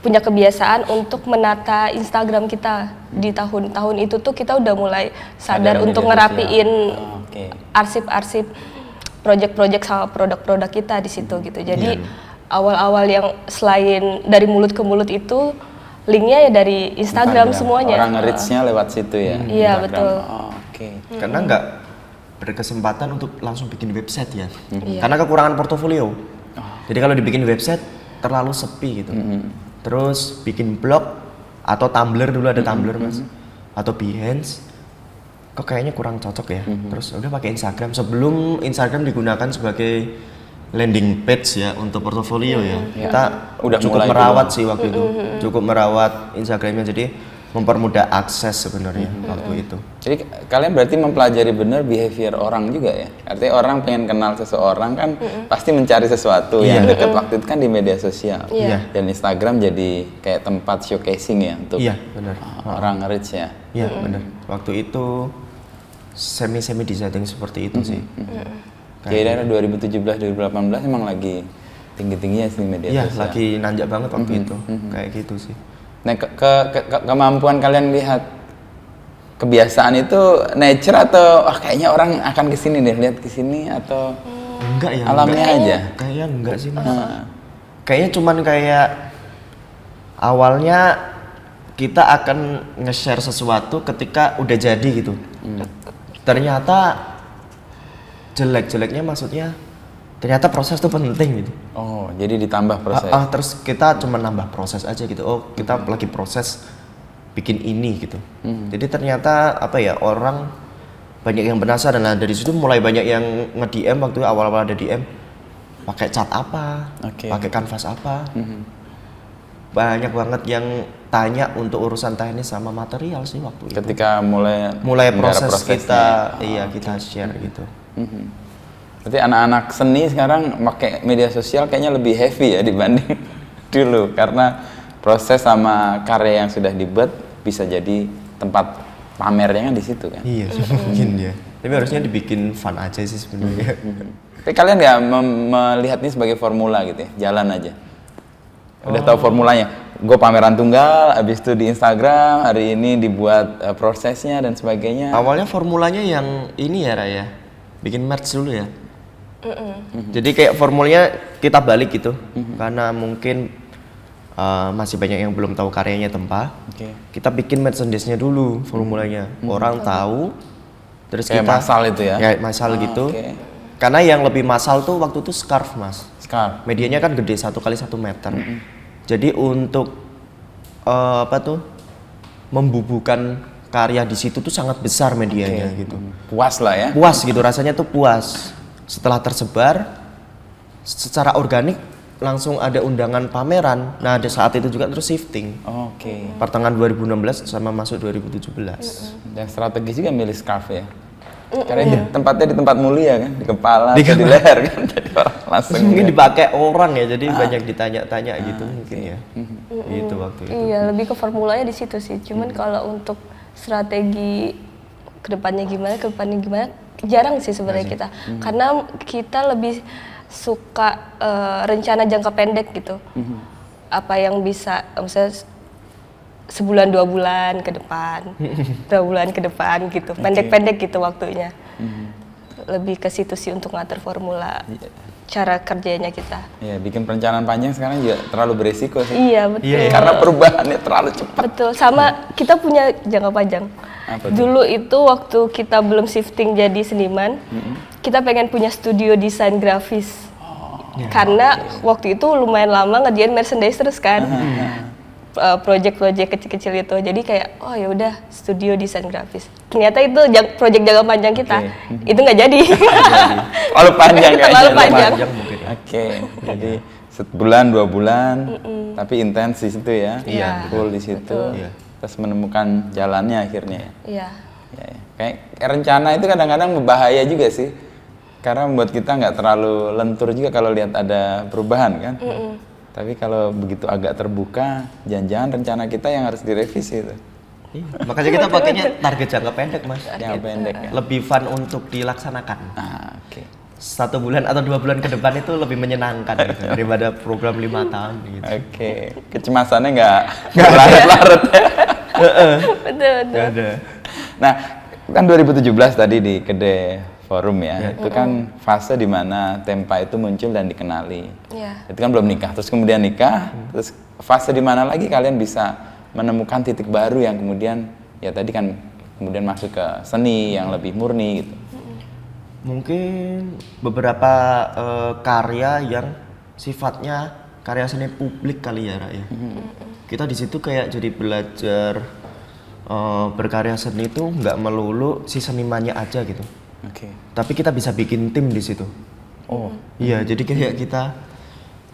punya kebiasaan untuk menata Instagram kita di tahun-tahun itu tuh kita udah mulai sadar Ada untuk media ngerapiin sosial. Oke. arsip-arsip project-project sama produk-produk kita di situ gitu. Jadi awal-awal yang selain dari mulut ke mulut itu linknya ya dari Instagram semuanya. Orang nge-reach-nya lewat situ ya. Iya, Instagram. betul. Oh, oke. Karena nggak berkesempatan untuk langsung bikin website ya. Iya. Karena kekurangan portofolio. Jadi kalau dibikin website terlalu sepi gitu. Terus bikin blog atau Tumblr dulu ada Tumblr mas, atau Behance, kok kayaknya kurang cocok ya. Terus udah pakai Instagram. Sebelum Instagram digunakan sebagai landing page ya untuk portofolio ya. Kita Udah cukup mulai merawat dulu. sih waktu itu. Cukup merawat Instagramnya, jadi mempermudah akses sebenarnya waktu itu. Jadi kalian berarti mempelajari benar behavior orang juga ya? Artinya orang pengen kenal seseorang kan pasti mencari sesuatu yang dekat waktu itu kan di media sosial. Iya. Dan Instagram jadi kayak tempat showcasing ya untuk Iya benar. orang reach ya. Iya benar. Waktu itu semi di setting seperti itu sih. Jadi daerah 2017-2018 emang lagi tinggi-tingginya sih media Iya sosial. lagi nanjak banget waktu itu. Kayak gitu sih. Nah, kemampuan kalian lihat kebiasaan itu nature atau kayaknya orang akan kesini deh, lihat kesini atau Enggak ya. alamiah enggak. aja? Kayaknya enggak sih mas. Kayaknya cuman kayak awalnya kita akan nge-share sesuatu ketika udah jadi gitu. Ternyata jelek-jeleknya maksudnya ternyata proses tuh penting gitu. Oh, jadi ditambah proses. Terus kita cuma nambah proses aja gitu. Oh, kita lagi proses bikin ini gitu. Jadi ternyata apa ya, orang banyak yang penasaran. Nah, dari situ mulai banyak yang nge-DM waktu awal-awal ada DM. Pakai cat apa? Oke. Pakai kanvas apa? Banyak banget yang tanya untuk urusan teknis sama material sih waktu itu. Ketika mulai Mulai menggarap proses prosesnya. kita, iya kita share gitu. Berarti anak-anak seni sekarang pakai media sosial kayaknya lebih heavy ya dibanding dulu karena proses sama karya yang sudah dibuat bisa jadi tempat pamernya kan di situ kan. Iya, mungkin ya. Tapi harusnya dibikin fun aja sih sebenarnya. Tapi kalian nggak melihat ini sebagai formula gitu ya, jalan aja. Udah tahu formulanya. Gue pameran tunggal, abis itu di Instagram, hari ini dibuat prosesnya dan sebagainya. Awalnya formulanya yang ini ya Raya, bikin merch dulu ya. Jadi kayak formulanya kita balik gitu, karena mungkin masih banyak yang belum tahu karyanya Tempa. Oke. Kita bikin merchandise-nya dulu formulanya, orang tahu. Terus Kayak kita masal itu ya? Kayak masal gitu. Oke. Karena yang lebih masal tuh waktu itu scarf mas. Scarf. Medianya kan gede 1 kali 1 meter. Jadi untuk membubuhkan karya di situ tuh sangat besar medianya gitu. Puas lah ya. Puas gitu, rasanya tuh puas. Setelah tersebar secara organik langsung ada undangan pameran. Nah, ada saat itu juga terus shifting. Oke. Pertengahan 2016 sama masuk 2017. Dan strategis juga milih scarf ya. Karena di tempatnya di tempat mulia kan, di kepala, Di atau di leher kan, jadi orang langsung. Mungkin dipakai orang ya, jadi banyak ditanya-tanya gitu mungkin ya. Gitu waktu itu. Iya, lebih ke formulanya di situ sih. Cuman kalau untuk strategi kedepannya gimana, jarang sih sebenarnya kita. Karena kita lebih suka rencana jangka pendek gitu. Apa yang bisa, misalnya sebulan 2 bulan ke depan, 2 bulan ke depan gitu, pendek-pendek gitu waktunya. lebih ke situ sih untuk ngatur formula cara kerjanya kita. Ya, bikin perencanaan panjang sekarang juga terlalu beresiko sih. Iya betul. Iya, Karena perubahannya terlalu cepat. Betul, sama kita punya jangka panjang. Apa tuh? Dulu itu waktu kita belum shifting jadi seniman, kita pengen punya studio desain grafis. Karena waktu itu lumayan lama ngerjain merchandise terus kan. Project-project kecil-kecil itu. Jadi kayak oh ya udah studio desain grafis. Ternyata itu project jangka panjang kita. Itu nggak jadi. Terlalu panjang Terlalu kayaknya. panjang. mungkin. Oke, jadi sebulan 2 bulan, tapi intens di situ ya, Iya. full di situ, Betul. Iya. terus menemukan jalannya akhirnya. Iya. Ya, ya. Kayak rencana itu kadang-kadang berbahaya juga sih, karena membuat kita nggak terlalu lentur juga kalau lihat ada perubahan kan. Tapi kalau begitu agak terbuka, jangan-jangan rencana kita yang harus direvisi itu, Iya. Makanya kita pakainya target jangka pendek mas. yang pendek ya. Lebih fun untuk dilaksanakan. Ah, oke. 1 bulan atau 2 bulan ke depan itu lebih menyenangkan gitu, daripada program 5 tahun gitu. Oke, kecemasannya nggak larut-larut ya. Betul. Gak ada. Nah, kan 2017 tadi di Kedai Forum ya, itu kan fase di mana Tempa itu muncul dan dikenali. Iya. Itu kan belum nikah, terus kemudian nikah, terus fase di mana lagi kalian bisa menemukan titik baru yang kemudian ya tadi kan kemudian masuk ke seni yang lebih murni gitu. Mungkin beberapa karya yang sifatnya karya seni publik kali ya, Ra, ya. Kita di situ kayak jadi belajar berkarya seni itu nggak melulu si senimannya aja gitu. Oke. Tapi kita bisa bikin tim di situ. Oh, Iya, jadi kayak kita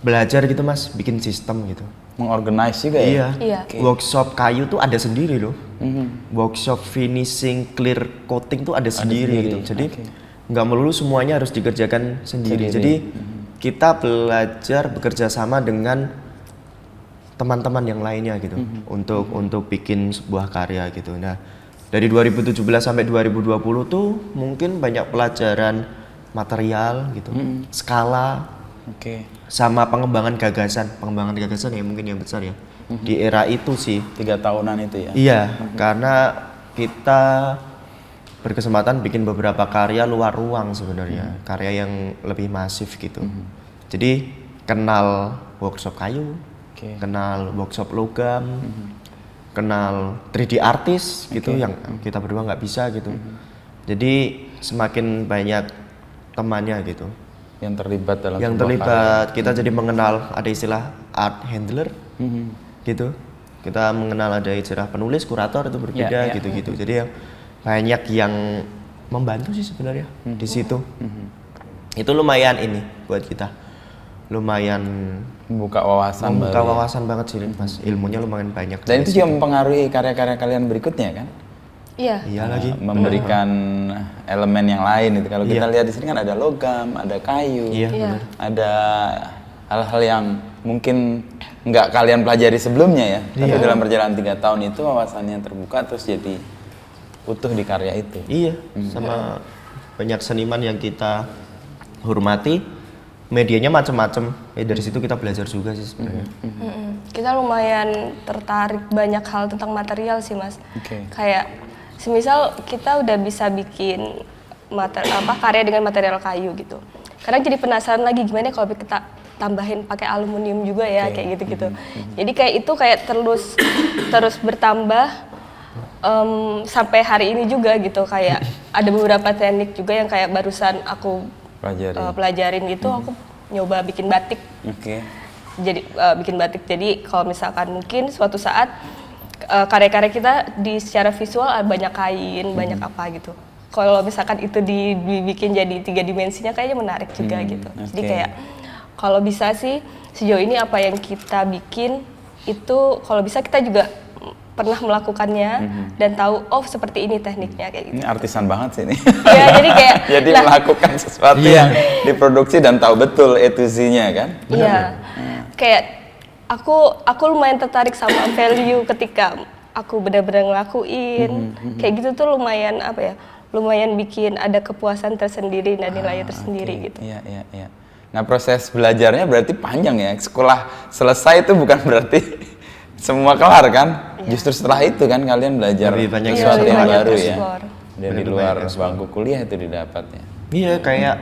belajar gitu mas, bikin sistem gitu. mengorganize juga ya? Iya. Workshop kayu tuh ada sendiri loh. Mhm. Workshop finishing, clear coating tuh ada sendiri sendiri, gitu. Jadi oke. nggak melulu semuanya harus dikerjakan sendiri. Jadi kita belajar bekerja sama dengan teman-teman yang lainnya gitu untuk bikin sebuah karya gitu. Nah, dari 2017 sampai 2020 tuh mungkin banyak pelajaran material gitu, skala, Oke. sama pengembangan gagasan ya mungkin yang besar ya. Di era itu sih. 3 tahunan itu ya? Iya, karena kita berkesempatan bikin beberapa karya luar ruang sebenarnya, karya yang lebih masif gitu. Jadi kenal workshop kayu, Oke. kenal workshop logam, kenal 3D artis gitu yang kita berdua nggak bisa gitu. Jadi semakin banyak temannya gitu Yang terlibat dalam yang sebuah terlibat. Kita jadi mengenal ada istilah art handler karya. gitu. Kita mengenal ada istilah penulis, kurator itu berbeda Ya, ya. gitu-gitu. Jadi yang banyak yang membantu sih sebenarnya di situ. Itu lumayan ini buat kita. Lumayan Membuka wawasan membuka baru ya. wawasan banget sih Mas. Ilmunya lumayan banyak. Dan dari itu juga situ. mempengaruhi karya-karya kalian berikutnya kan? Iya. Iya lagi. Memberikan elemen yang lain itu. Kalau kita Iya. lihat di sini kan ada logam, ada kayu, Iya, Iya. benar. ada hal-hal yang mungkin nggak kalian pelajari sebelumnya ya. Tapi dalam perjalanan 3 tahun itu wawasannya terbuka terus jadi utuh di karya itu. Iya, sama banyak seniman yang kita hormati. Medianya macam-macam. Dari situ kita belajar juga sih sebenarnya. Kita lumayan tertarik banyak hal tentang material sih mas. Oke. Kayak semisal kita udah bisa bikin karya dengan material kayu gitu. Kadang jadi penasaran lagi gimana kalau kita tambahin pakai aluminium juga ya kayak gitu-gitu. Jadi kayak itu kayak terus bertambah sampai hari ini juga gitu. Kayak ada beberapa teknik juga yang kayak barusan aku pelajarin gitu. Aku nyoba bikin batik. Oke. Jadi bikin batik. Jadi kalau misalkan mungkin suatu saat karya-karya kita secara visual banyak kain, banyak apa gitu. Kalau misalkan itu dibikin jadi 3 dimensinya kayaknya menarik juga gitu. Jadi kayak kalau bisa sih sejauh ini apa yang kita bikin itu kalau bisa kita juga pernah melakukannya dan tahu oh seperti ini tekniknya kayak gitu. Ini artisan banget sih ini. Ya jadi kayak Jadi melakukan sesuatu yang diproduksi dan tahu betul A to Z-nya kan? iya. Kayak aku lumayan tertarik sama value ketika aku benar-benar ngelakuin. Kayak gitu tuh lumayan apa ya? Lumayan bikin ada kepuasan tersendiri dan nilai tersendiri gitu. Iya, iya, iya. Nah, proses belajarnya berarti panjang ya. Sekolah selesai itu bukan berarti semua kelar kan? Justru setelah itu kan kalian belajar Lebih banyak sesuatu lebih yang banyak baru ya. explore. Dari luar bangku kuliah itu didapat ya. Iya, kayak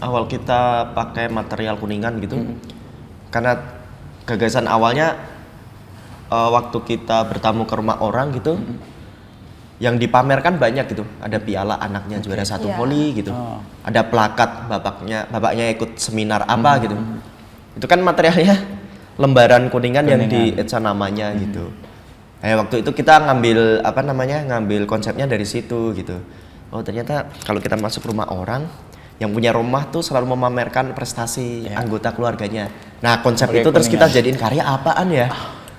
awal kita pakai material kuningan gitu. Karena gagasan awalnya waktu kita bertamu ke rumah orang gitu, yang dipamerkan banyak gitu. Ada piala anaknya juara 1 Iya. voli gitu. Ada plakat bapaknya ikut seminar apa gitu. Itu kan materialnya lembaran kuningan yang di-etsa namanya gitu. Waktu itu kita ngambil konsepnya dari situ gitu. Oh ternyata kalau kita masuk rumah orang, yang punya rumah tuh selalu memamerkan prestasi anggota keluarganya. Nah konsep itu terus kita jadiin karya apaan ya?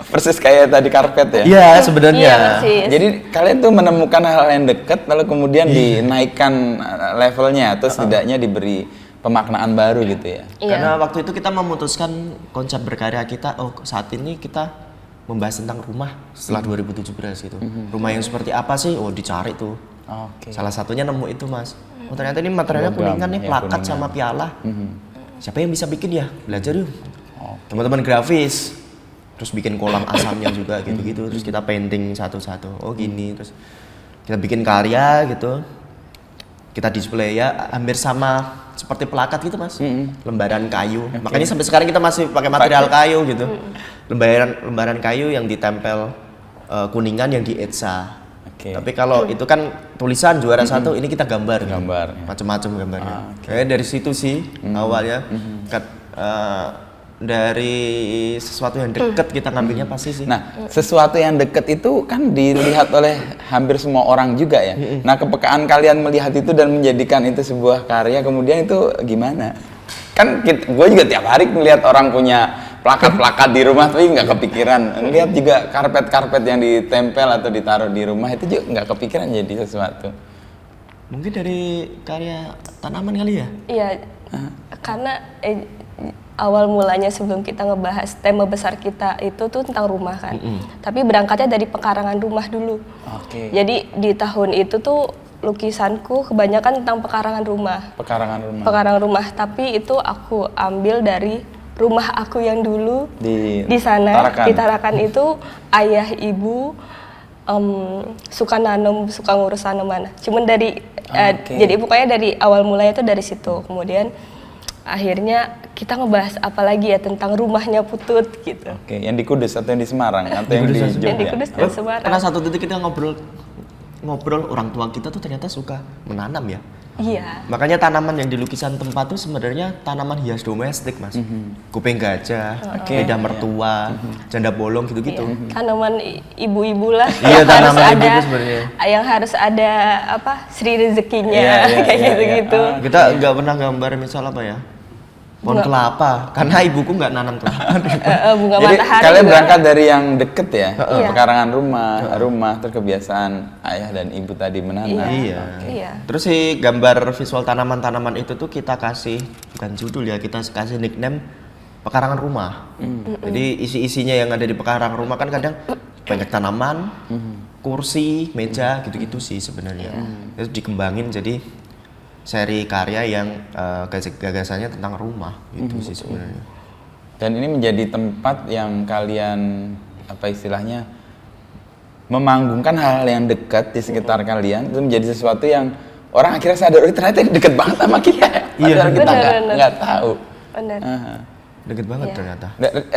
Persis kayak tadi karpet ya. Iya sebenarnya. Iya, persis. Jadi kalian tuh menemukan hal yang dekat lalu kemudian dinaikkan levelnya atau setidaknya diberi pemaknaan baru gitu ya. Karena waktu itu kita memutuskan konsep berkarya kita, saat ini kita membahas tentang rumah setelah 2017 gitu. Rumah yang seperti apa sih? Oh dicari tuh. Oke. Salah satunya nemu itu mas. Oh ternyata ini materialnya Logam, kuningan nih, ya, plakat kuningan. sama piala. Siapa yang bisa bikin ya? Belajar yuk. Teman-teman grafis. Terus bikin kolam asamnya juga gitu-gitu. Terus kita painting satu-satu. Oh gini. Terus kita bikin karya gitu. Kita display ya hampir sama seperti plakat gitu mas. Lembaran kayu. Makanya sampai sekarang kita masih pakai material kayu gitu. Lembaran kayu yang ditempel kuningan yang dietsa. Tapi kalau itu kan tulisan juara 1, ini kita gambar. Macam-macam gambarnya. Kayak dari situ sih awalnya. Dari sesuatu yang dekat kita ngambilnya pasti sih. Nah, sesuatu yang dekat itu kan dilihat oleh hampir semua orang juga ya. Nah, kepekaan kalian melihat itu dan menjadikan itu sebuah karya, kemudian itu gimana? Kan gue juga tiap hari ngelihat orang punya plakat-plakat di rumah tapi nggak kepikiran. Lihat juga karpet-karpet yang ditempel atau ditaruh di rumah itu juga nggak kepikiran jadi sesuatu. Mungkin dari karya tanaman kali ya? Iya, karena awal mulanya sebelum kita ngebahas tema besar kita itu tuh tentang rumah kan. Tapi berangkatnya dari pekarangan rumah dulu. Jadi di tahun itu tuh lukisanku kebanyakan tentang pekarangan rumah. Pekarangan rumah, tapi itu aku ambil dari rumah aku yang dulu di sana Tarakan. di Tarakan itu ayah ibu suka nanam, suka ngurus tanaman. Cuman dari jadi pokoknya dari awal mulanya itu dari situ. Kemudian akhirnya kita ngebahas apa lagi ya tentang rumahnya Putut gitu. Yang di Kudus atau yang di Semarang atau yang di Jogja? Yang di Kudus dan Semarang. Karena satu titik kita ngobrol orang tua kita tuh ternyata suka menanam ya. Iya. Makanya tanaman yang di lukisan tempat tuh sebenarnya tanaman hias domestik mas. Kuping gajah, lidah mertua, janda bolong gitu-gitu. Iya. Tanaman ibu-ibu lah. Iya, yang tanaman harus ibu-ibu ada, sebenarnya. yang harus ada Sri rezekinya kayak gitu-gitu. Kita nggak pernah gambar misal apa ya, pohon kelapa, karena ibuku nggak nanam kelapa. Bunga Jadi matahari kalian juga. berangkat dari yang deket ya, Iya. pekarangan rumah, terus kebiasaan ayah dan ibu tadi menanam. Iya. Terus si gambar visual tanaman-tanaman itu tuh kita kasih, bukan judul ya, kita kasih nickname pekarangan rumah. Jadi isi-isinya yang ada di pekarangan rumah kan kadang banyak tanaman, kursi, meja, gitu-gitu sih sebenarnya. Terus dikembangin jadi seri karya yang gagasannya tentang rumah gitu sih sebenarnya. Dan ini menjadi tempat yang kalian apa istilahnya memanggungkan hal yang dekat di sekitar kalian itu menjadi sesuatu yang orang akhirnya sadar ternyata ini dekat banget sama kita. Padahal kita nggak tahu. Benar. Deket banget ternyata.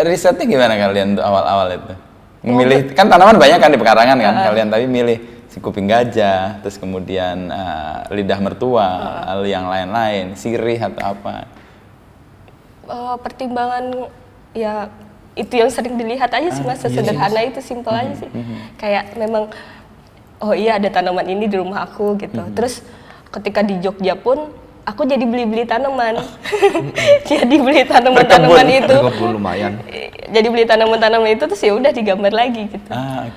Risetnya gimana kalian tuh awal-awal itu? Memilih kan tanaman banyak kan di pekarangan kan kalian, tapi milih si kuping gajah, terus kemudian lidah mertua, lalu yang lain-lain, sirih atau apa? Pertimbangan ya itu yang sering dilihat aja sih mas, sesederhana itu, simpel aja sih. Kayak memang oh iya ada tanaman ini di rumah aku gitu. Terus ketika di Jogja pun aku jadi beli-beli tanaman. Jadi beli tanaman-tanaman itu. Berkebun lumayan. Jadi beli tanaman-tanaman itu terus ya udah digambar lagi gitu.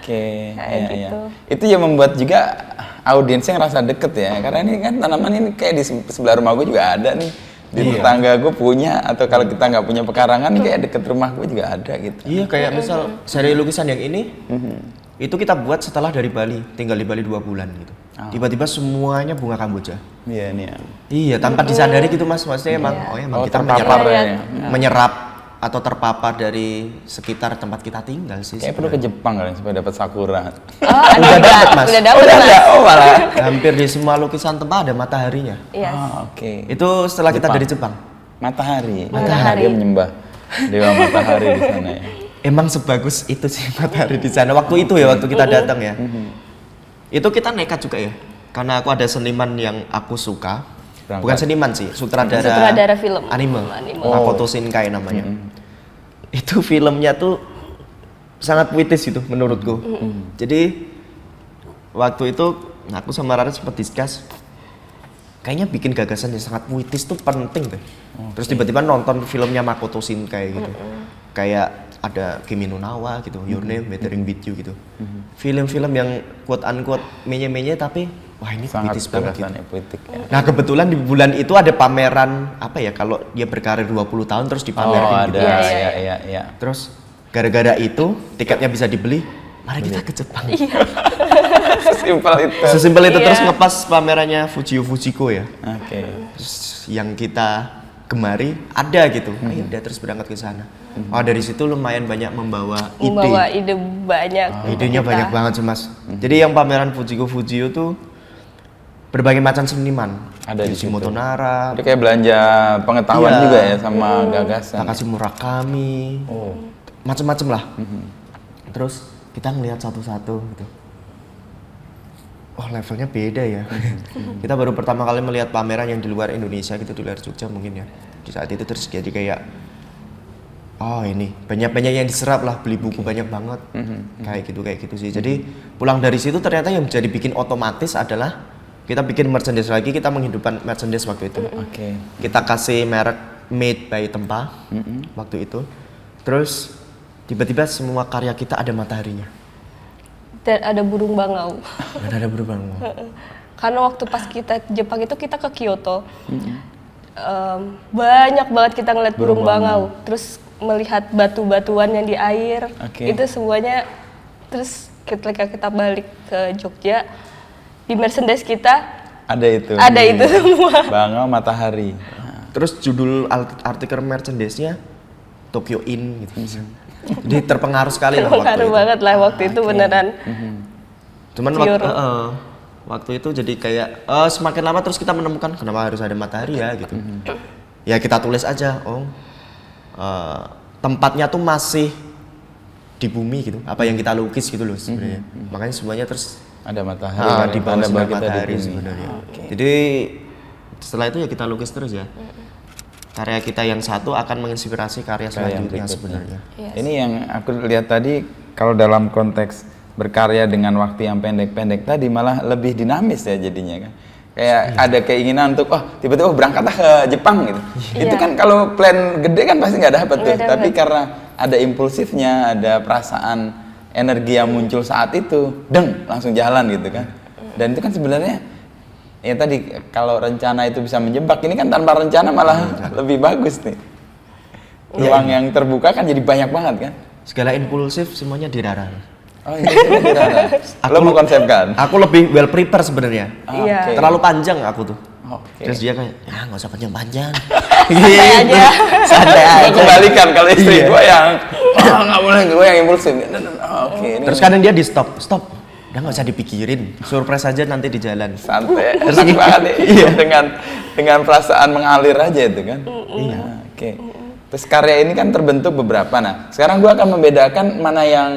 Kayak gitu. Itu yang membuat juga audiensnya ngerasa deket ya, karena ini kan tanaman ini kayak di sebelah rumah gue juga ada nih, di tetangga gue punya, atau kalau kita nggak punya pekarangan nih kayak deket rumah gue juga ada gitu. Iya kayak misal seri lukisan yang ini itu kita buat setelah dari Bali, tinggal di Bali 2 bulan gitu. Tiba-tiba semuanya bunga kamboja. Iya nih. Iya tanpa disadari gitu mas, maksudnya emang emang kita terpapar ya. menyerap atau terpapar dari sekitar tempat kita tinggal sih. Kayak perlu ke Jepang kali supaya dapat sakura. Oh, ada Udah juga. dapet, Mas. Udah dapet, Udah Mas. ada, oh malah. Hampir di semua lukisan tempat ada mataharinya. Yes. Oke. Itu setelah kita Jepang. dari Jepang. Matahari. Matahari. Dia menyembah dewa matahari di sana ya. Emang sebagus itu sih matahari di sana. Waktu itu ya, waktu kita datang ya. Itu kita nekat juga ya. Karena aku ada seniman yang aku suka. Berangkat. Bukan seniman sih, Sutradara film. Anime. Anime. Makoto Shinkai namanya. Itu filmnya tuh sangat puitis gitu menurutku. Jadi waktu itu aku sama Rara sempat discuss, kayaknya bikin gagasan yang sangat puitis tuh penting deh. Terus tiba-tiba nonton filmnya Makoto Shinkai gitu. Kayak ada Kimi no Na wa gitu, Your Name, Weathering with You gitu. Film-film yang quote unquote menye-menye tapi wah ini Sangat puitis banget gitu. gagasannya puitik ya. Nah kebetulan di bulan itu ada pameran apa ya, kalau dia berkarir 20 tahun terus dipamerin Oh, gitu. ada. Iya, Iya. Terus gara-gara itu tiketnya bisa dibeli, mari kita ke Jepang. Sesimpel itu. Sesimpel itu. Iya. Terus ngepas pamerannya Fujiko ya. Oke. Terus yang kita gemari ada gitu. Ayo udah terus berangkat ke sana. Oh dari situ lumayan banyak membawa ide. Membawa ide banyak. Idenya untuk banyak kita. banget sih Mas. Jadi yang pameran Fujiko tuh berbagai macam seniman. Ada di situ. Yoshimoto Nara, Itu kayak belanja pengetahuan Iya. juga ya sama gagasan. Takashi Murakami, Oh. macem-macem lah. Terus kita ngelihat satu-satu gitu. Oh levelnya beda ya. Kita baru pertama kali melihat pameran yang di luar Indonesia gitu, di luar Jogja mungkin ya. Di saat itu terus jadi kayak, oh ini banyak yang diserap lah, beli buku banyak banget. Kayak gitu sih. Jadi pulang dari situ ternyata yang jadi bikin otomatis adalah kita bikin merchandise lagi, kita menghidupkan merchandise waktu itu. Oke. Kita kasih merek Made by Tempa waktu itu. Terus tiba-tiba semua karya kita ada mataharinya. Dan ada burung bangau. Dan ada berubah. Karena waktu pas kita ke Jepang itu kita ke Kyoto. Banyak banget kita ngeliat burung bangau. Terus melihat batu-batuan yang di air. Oke. Itu semuanya. Terus ketika kita balik ke Jogja, di merchandise kita Ada itu. ada itu semua. Bangau matahari. Terus judul artikel merchandise-nya Tokyo In gitu. Jadi terpengaruh sekali lah waktu Terpengaruh itu. banget lah waktu itu beneran. Cuman Pure. waktu itu jadi kayak semakin lama terus kita menemukan kenapa harus ada matahari ya gitu. Ya kita tulis aja, tempatnya tuh masih di bumi gitu. Apa yang kita lukis gitu loh sebenarnya. Makanya semuanya terus Ada matahari. di bawah tanda sinar bahwa kita di matahari bumi. sebenarnya. Oke. Jadi setelah itu ya kita lukis terus ya. Karya kita yang satu akan menginspirasi karya selanjutnya berikutnya. sebenarnya. Yes. Ini yang aku lihat tadi kalau dalam konteks berkarya dengan waktu yang pendek-pendek tadi malah lebih dinamis ya jadinya kan. Kayak ada keinginan untuk tiba-tiba berangkatlah ke Jepang gitu. Itu Iya. kan kalau plan gede kan pasti nggak dapet tuh. Nggak dapet. Tapi karena ada impulsifnya, ada perasaan energi yang muncul saat itu, langsung jalan gitu kan. Dan itu kan sebenarnya ya tadi kalau rencana itu bisa menjebak, ini kan tanpa rencana malah lebih bagus nih. Ruang yang terbuka kan jadi banyak banget kan. Segala impulsif semuanya di Rara. Oh iya, lo mau konsepkan? Aku lebih well prepare sebenarnya. Iya. Oke. Terlalu panjang aku tuh. Oke. Terus dia kayak, ya nggak usah panjang-panjang. Santai aja. Santai Gua aja. kembalikan kalau istri Iya. gue yang nggak boleh, gue yang impulsif. Oke, ini Terus kadang dia di stop. Udah nggak usah dipikirin, surprise aja nanti di jalan. santai. Terus Enak gitu. banget nih. Iya. Dengan perasaan mengalir aja itu kan. Iya. Oke. Terus karya ini kan terbentuk beberapa. Nah, sekarang gue akan membedakan mana yang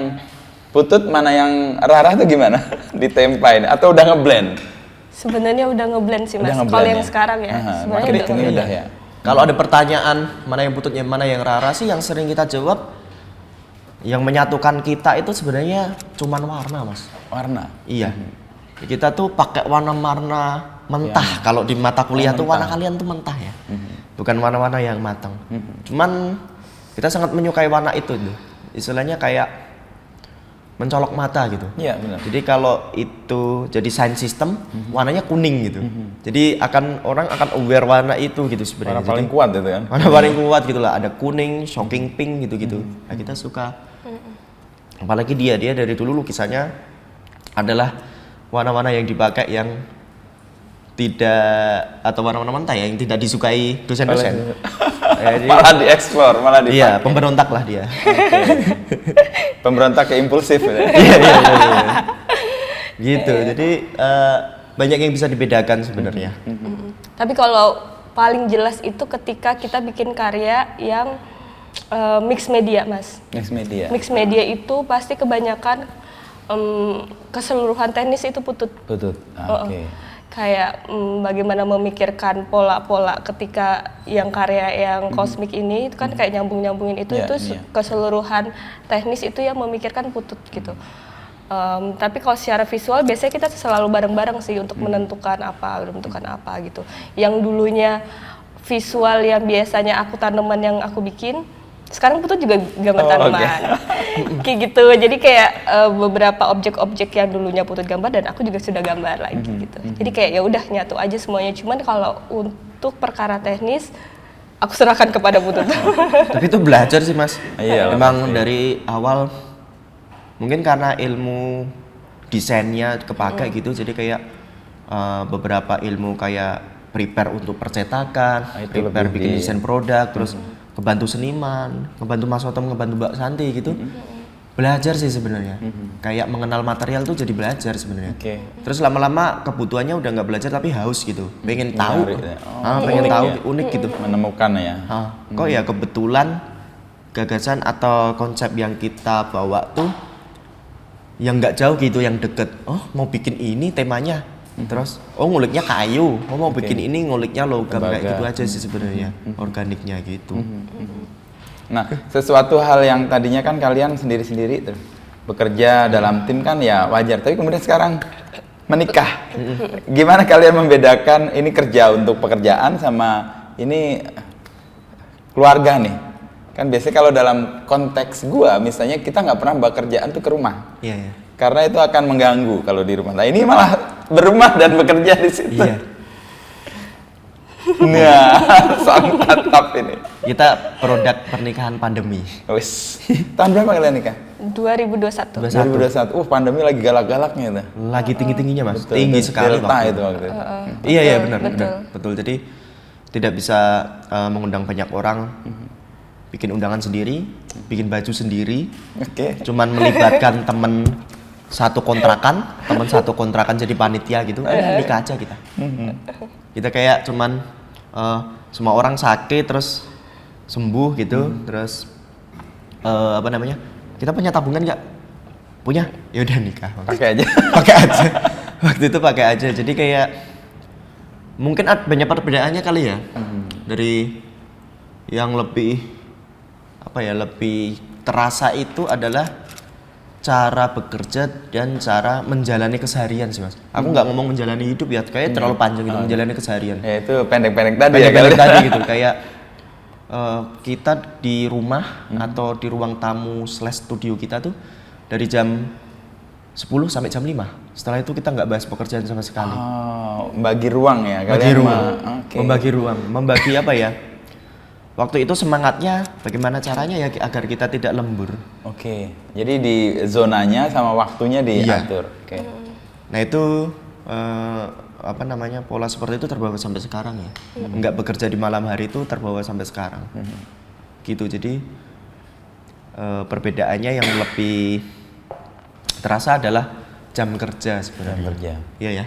Putut, mana yang Rara tuh gimana? Ditempain atau udah ngeblend? Sebenarnya udah ngeblend sih Mas. Udah ngeblend Kalau yang ya? sekarang ya, Aha, sebenarnya makin udah ini ngeblend. udah ya. Kalau ada pertanyaan mana yang Pututnya, mana yang Rara sih, yang sering kita jawab, yang menyatukan kita itu sebenarnya cuman warna, Mas. Warna. Iya. Kita tuh pakai warna-warna mentah. Kalau di mata kuliah tuh warna kalian tuh mentah ya. Bukan warna-warna yang matang. Cuman kita sangat menyukai warna itu tuh. Istilahnya kayak mencolok mata gitu. Iya, benar. Jadi kalau itu jadi sign system, warnanya kuning gitu. Jadi orang akan aware warna itu gitu sebenarnya. Warna paling Jadi, kuat itu kan. warna paling kuat gitu lah. Ada kuning, shocking pink gitu-gitu. Nah kita suka. Apalagi dia dari dulu lukisannya adalah warna-warna yang dipakai yang tidak, atau warna-warna mentah ya, yang tidak disukai dosen-dosen. Jadi, Malah dieksplor, malah dipakai. iya, pemberontak lah dia. Pemberontak ke impulsif ya. Iya. Gitu. Jadi banyak yang bisa dibedakan sebenarnya. Tapi kalau paling jelas itu ketika kita bikin karya yang mix media, Mas. Mix media. Mix media itu pasti kebanyakan keseluruhan teknis itu putut. Putut. Oh, Oke. Kayak bagaimana memikirkan pola-pola ketika yang karya yang kosmik ini itu kan kayak nyambung-nyambungin itu Iya, itu iya. keseluruhan teknis itu yang memikirkan putut gitu. Tapi kalau secara visual biasanya kita selalu bareng-bareng sih untuk menentukan apa gitu. Yang dulunya visual yang biasanya aku tanaman yang aku bikin, sekarang putut juga gambar tanaman. Kayak gitu. Jadi kayak beberapa objek-objek yang dulunya putut gambar dan aku juga sudah gambar lagi gitu. Jadi kayak ya udah nyatu aja semuanya. Cuman kalau untuk perkara teknis aku serahkan kepada putut. Tapi itu belajar sih Mas. Iya, Memang pasti. dari awal mungkin karena ilmu desainnya kepakai gitu, jadi kayak beberapa ilmu kayak prepare untuk percetakan, Itu prepare lebih bikin di- desain produk, terus ngebantu seniman, ngebantu Mas Otom, ngebantu Mbak Santi gitu. Belajar sih sebenarnya. Kayak mengenal material tuh jadi belajar sebenarnya. Oke. Terus lama-lama kebutuhannya udah nggak belajar tapi haus gitu. Pengen tahu. Menarik ya. Pengen unik tahu ya. unik gitu. Menemukan ya. Kok ya kebetulan gagasan atau konsep yang kita bawa tuh yang nggak jauh gitu, yang deket. Oh mau bikin ini temanya, terus nguliknya kayu. Oh mau bikin ini nguliknya logam, kayak Tembaga. gitu aja sih sebenarnya, organiknya gitu. Nah, sesuatu hal yang tadinya kan kalian sendiri-sendiri tuh bekerja dalam tim kan ya wajar, tapi kemudian sekarang menikah. Gimana kalian membedakan ini kerja untuk pekerjaan sama ini keluarga nih? Kan biasanya kalau dalam konteks gua misalnya kita nggak pernah bawa kerjaan tuh ke rumah. Iya ya. Karena itu akan mengganggu kalau di rumah. Nah, ini malah berumah dan bekerja di situ. Iya. Nah, sangat mantap ini. Kita produk pernikahan pandemi. Wis. Tahun berapa kalian nikah? 2021. 2021. Pandemi lagi galak-galaknya itu. Lagi tinggi-tingginya Mas. Betul, Tinggi betul. sekali Delta waktu itu waktu itu. Iya iya Betul, benar betul. benar. Betul. Jadi tidak bisa mengundang banyak orang. Bikin undangan sendiri, bikin baju sendiri. Oke. Cuman melibatkan temen satu kontrakan jadi panitia gitu. Nikah aja kita. Kita kayak cuman semua orang sakit terus sembuh gitu, terus apa namanya? Kita punya tabungan nggak? Punya? Ya udah nikah. Pakai aja. Pakai aja. Waktu itu pakai aja. Jadi kayak mungkin banyak perbedaannya kali ya. Dari yang lebih lebih terasa itu adalah cara bekerja dan cara menjalani keseharian sih Mas. Aku nggak ngomong menjalani hidup ya, kayak terlalu panjang gitu, menjalani keseharian. Ya itu pendek-pendek tadi ya Pendek-pendek kali. tadi gitu, kayak kita di rumah atau di ruang tamu / studio kita tuh dari jam 10 sampai jam 5. Setelah itu kita nggak bahas pekerjaan sama sekali. Oh, bagi ruang ya kalian. Membagi ruang, Oke. membagi ruang, membagi apa ya? Waktu itu semangatnya bagaimana caranya ya agar kita tidak lembur. Oke. Jadi di zonanya sama waktunya Iya. diatur. Oke. Nah itu pola seperti itu terbawa sampai sekarang ya. Nggak bekerja di malam hari itu terbawa sampai sekarang. Gitu. Jadi perbedaannya yang lebih terasa adalah jam kerja sebenarnya. Jam kerja. Iya ya.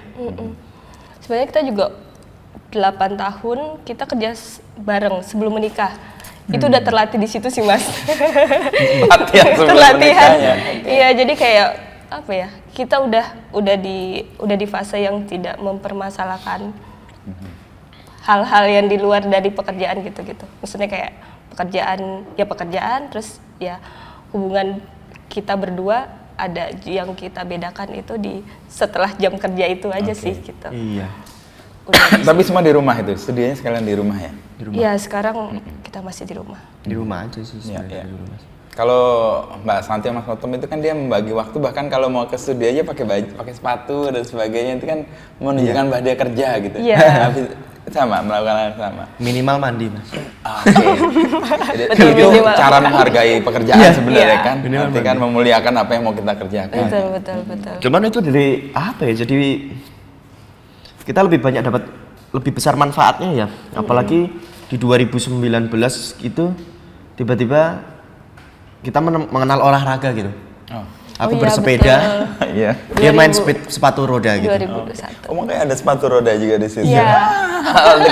Sebenarnya kita juga 8 tahun kita kerja bareng sebelum menikah. Itu udah terlatih di situ sih Mas. Latihan sebelum Terlatihan. menikah ya. Iya, jadi kayak apa ya? Kita udah di fase yang tidak mempermasalahkan hal-hal yang di luar dari pekerjaan gitu-gitu. Maksudnya kayak pekerjaan, terus ya hubungan kita berdua ada yang kita bedakan itu di setelah jam kerja itu aja sih gitu. Iya. Udah Tapi semua di rumah itu, studionya sekalian di rumah ya? Di rumah. Iya, sekarang kita masih di rumah. Di rumah aja sih Iya, sebenarnya iya. di rumah. Kalau Mbak Santi sama Mas Otom itu kan dia membagi waktu, bahkan kalau mau ke studio aja pakai baju, pakai sepatu dan sebagainya, itu kan menunjukkan bahwa dia kerja gitu. Iya. Habis- sama, melakukan hal yang sama. Minimal mandi Mas. Oke. Jadi Betul, itu minimal. cara menghargai pekerjaan Iya, sebenarnya iya. kan. Minimal Nanti kan memuliakan apa yang mau kita kerjakan. Betul. Cuman itu dari apa ya? Jadi kita lebih banyak dapat lebih besar manfaatnya ya. Apalagi di 2019 itu tiba-tiba kita mengenal olahraga gitu. Oh. Aku Oh iya, bersepeda, Iya. dia main 2000 sepatu roda gitu. 2021. Oh, makanya ada sepatu roda juga di situ. Iya.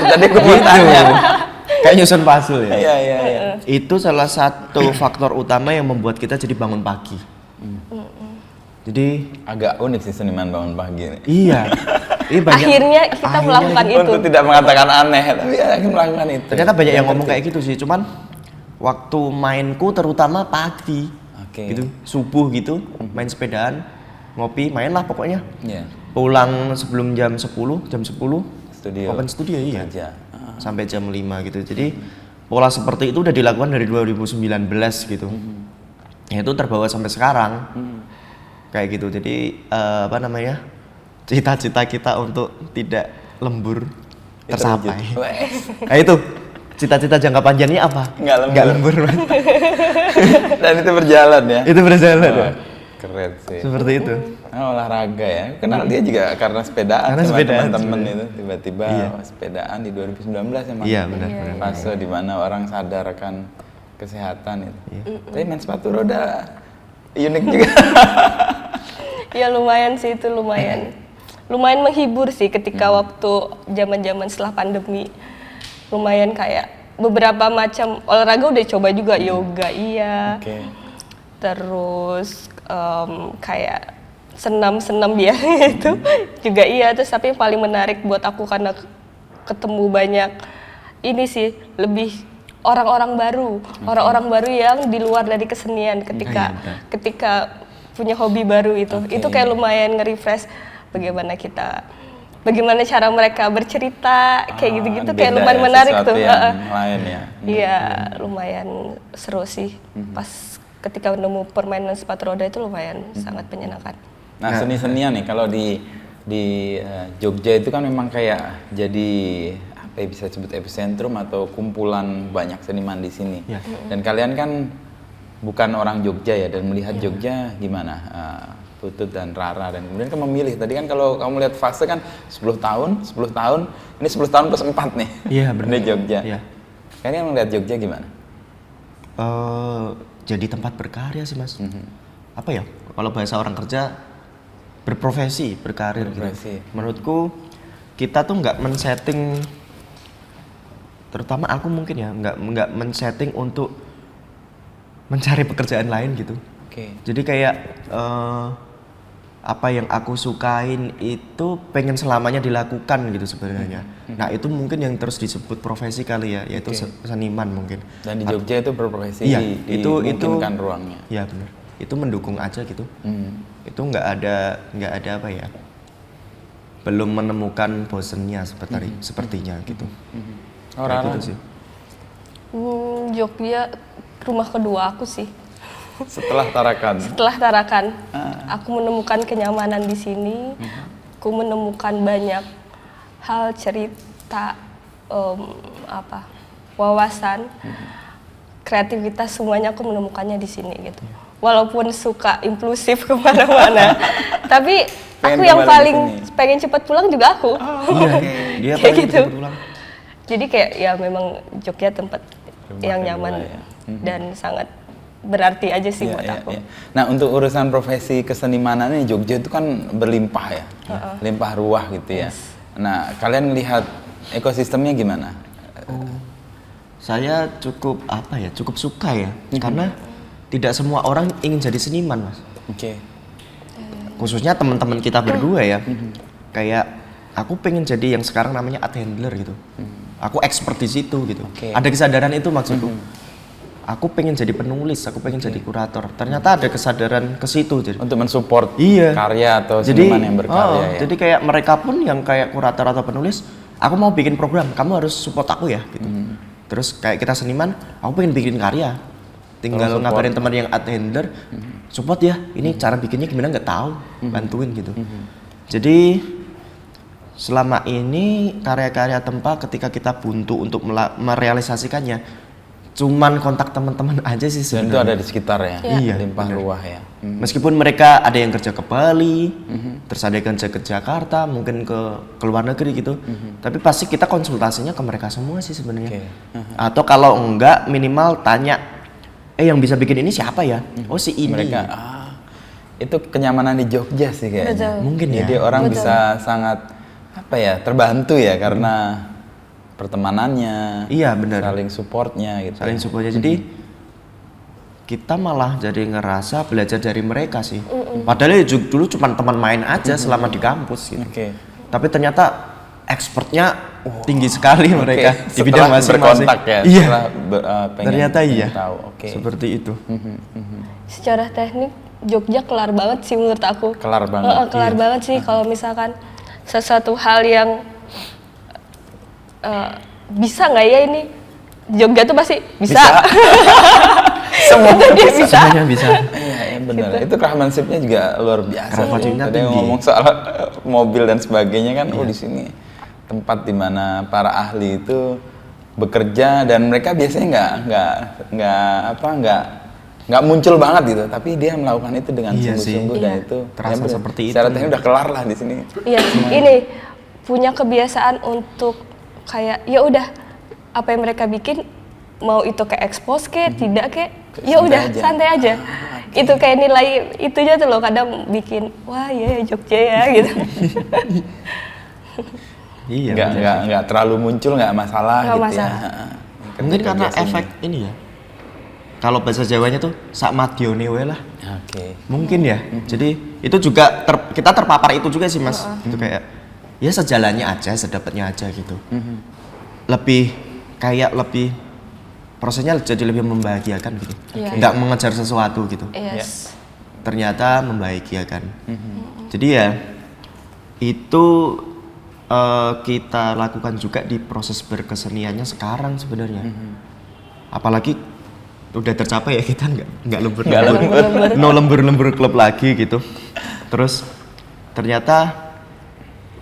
Tadi aku mau Gitu. tanya. Kayak nyusun puzzle ya. Iya, iya, iya. Itu salah satu faktor utama yang membuat kita jadi bangun pagi. Jadi Agak unik sih seniman bangun pagi ini. iya, banyak. Akhirnya kita melakukan itu. Untuk tidak mengatakan aneh, tapi akhirnya melakukan itu. Ternyata banyak yang ngomong kayak gitu sih. Cuman waktu mainku terutama pagi, Oke. gitu, subuh gitu, main sepedaan, ngopi, main lah pokoknya. Iya. Pulang sebelum jam 10, Studio. open studio iya. Kerja. Sampai jam 5 gitu. Jadi pola seperti itu udah dilakukan dari 2019 gitu. Ya itu terbawa sampai sekarang. Kayak gitu. Jadi apa namanya? Cita-cita kita untuk tidak lembur tercapai. Nah itu cita-cita jangka panjangnya apa? Nggak lembur. Mas. Dan itu berjalan ya. Itu berjalan. Wah, ya. keren sih. Seperti itu. Nah, olahraga ya. Kenal dia juga karena sepedaan Karena sama sepedaan, teman-teman sebenarnya. itu. Tiba-tiba Iya. sepedaan di 2019 emang. Iya benar. Fase di mana orang sadar akan kesehatan itu. Iya. Tapi main sepatu roda unik juga. Ya lumayan sih itu lumayan. Lumayan menghibur sih ketika waktu zaman-zaman setelah pandemi. Lumayan kayak beberapa macam olahraga udah coba juga, yoga iya. Oke. Terus kayak senam-senam biasa itu juga iya. Terus tapi yang paling menarik buat aku karena ketemu banyak ini sih lebih orang-orang baru yang di luar dari kesenian ketika Iya, ketika punya hobi baru itu. Oke. Itu kayak lumayan nge-refresh bagaimana cara mereka bercerita kayak gitu-gitu kayak Beda lumayan ya, menarik sesuatu tuh. yang lain ya. Iya, lumayan seru sih. Pas ketika nemu permainan sepatu roda itu lumayan sangat menyenangkan. Nah, seni-senian nih kalau di Jogja itu kan memang kayak jadi apa ya, bisa disebut epicentrum atau kumpulan banyak seniman di sini. Iya. Dan kalian kan bukan orang Jogja ya, dan melihat Jogja gimana? Tutut dan Rara, dan kemudian kan memilih. Tadi kan kalau kamu lihat fase kan 10 tahun, ini 10 tahun plus 4 nih. Iya benar. Di Jogja. Iya. Kalian melihat Jogja gimana? Jadi tempat berkarya sih mas. Apa ya? Kalau bahasa orang kerja berprofesi, berkarir. Berprofesi. Gitu. Menurutku kita tuh nggak men-setting, terutama aku mungkin ya nggak men-setting untuk mencari pekerjaan lain gitu. Oke. Jadi kayak apa yang aku sukain itu pengen selamanya dilakukan gitu sebenarnya. Nah itu mungkin yang terus disebut profesi kali ya, yaitu seniman mungkin. Dan di Jogja itu berprofesi, Iya, dimungkinkan ruangnya. Iya benar. Itu mendukung aja gitu. Itu nggak ada apa ya? Belum menemukan bosennya sepertinya gitu. Oh, Kayak Rara? gitu sih. Jogja rumah kedua aku sih. Setelah Tarakan. Setelah Tarakan, aku menemukan kenyamanan di sini. Aku menemukan banyak hal, cerita, wawasan, kreativitas, semuanya aku menemukannya di sini gitu. Walaupun suka impulsif kemana-mana, tapi Pengen aku yang kembali paling ke sini. pengen cepat pulang juga aku. Iya, dia Kayak paling gitu. cepet pulang. Jadi kayak ya memang Jogja tempat Rumah yang kedua nyaman ya. dan sangat berarti aja sih Iya, buat iya, aku. iya. Nah, untuk urusan profesi kesenimanan ini Jogja itu kan berlimpah ya. Limpah ruah gitu ya. Nah, kalian lihat ekosistemnya gimana? Saya cukup suka ya, karena tidak semua orang ingin jadi seniman mas. Oke. Khususnya teman-teman kita berdua ya, kayak aku pengen jadi yang sekarang namanya art handler gitu. Aku expert di situ gitu. Oke. Ada kesadaran itu maksudku. Aku pengen jadi penulis, aku pengen jadi kurator. Ternyata ada kesadaran ke situ jadi. Untuk mensupport Iya. karya atau Jadi, seniman yang berkarya ya. jadi kayak mereka pun yang kayak kurator atau penulis, aku mau bikin program, kamu harus support aku ya gitu. Terus kayak kita seniman, aku pengen bikin karya. Tinggal Tolong support. ngabarin teman yang art handler, support ya, ini cara bikinnya gimana nggak tahu, bantuin gitu. Jadi selama ini karya-karya Tempa ketika kita buntu untuk merealisasikannya, cuman kontak teman-teman aja sih Dan itu sebenarnya. ada di sekitar ya, Iya, limpah benar. ruah ya. Meskipun mereka ada yang kerja ke Bali, terus ada yang kerja ke Jakarta, mungkin ke luar negeri gitu. Tapi pasti kita konsultasinya ke mereka semua sih sebenarnya. Oke. Atau kalau enggak minimal tanya, yang bisa bikin ini siapa ya? Oh si ini. Mereka itu kenyamanan di Jogja sih kayaknya. Betul. Mungkin ya. Jadi orang bisa sangat terbantu ya karena pertemanannya. Iya, benar. Saling supportnya gitu. Saling supportnya. Jadi kita malah jadi ngerasa belajar dari mereka sih. Padahal ya dulu cuma teman main aja selama di kampus gitu. Oke. Tapi ternyata expertnya tinggi sekali mereka di Setelah bidang masing-masing. berkontak ya, Iya. setelah pengen Ternyata iya. tahu. Oke. Seperti itu. Secara teknik Jogja kelar banget sih menurut aku. Kelar banget, Kelar banget sih kalau misalkan sesuatu hal yang bisa nggak ya ini Jogja tuh pasti bisa. Semua Dia bisa. Semuanya bisa. Iya, benar. Itu craftsmanship-nya juga luar biasa. Craftsmanship-nya Tadi tinggi. ngomong soal mobil dan sebagainya kan, di sini tempat di mana para ahli itu bekerja dan mereka biasanya nggak muncul banget gitu, tapi dia melakukan itu dengan Iya sih. sungguh-sungguh dan Iya. itu Terasa benar. seperti itu. Secara teknik udah kelar lah di sini. Iya, ini punya kebiasaan untuk kayak ya udah apa yang mereka bikin mau itu kayak expose kayak tidak kayak ya Santai udah aja. santai aja. Itu kayak nilai itunya tuh loh kadang bikin wah ya Jogja ya gitu. Iya. benar. Nggak terlalu muncul, nggak masalah Nggak gitu masalah. ya. Mungkin Kerja karena sini. efek ini ya. Kalau bahasa Jawanya tuh sak madione wae lah. Oke. Mungkin ya. Jadi itu juga kita terpapar itu juga sih Mas. Itu kayak ya sejalannya aja, sedapatnya aja gitu. Lebih prosesnya jadi lebih membahagiakan gitu. Iya. Nggak mengejar sesuatu gitu. Yes. Ternyata membahagiakan. Jadi ya itu kita lakukan juga di proses berkeseniannya sekarang sebenarnya. Apalagi udah tercapai ya kita nggak lembur-lembur, no lembur-lembur klub lagi gitu. Terus ternyata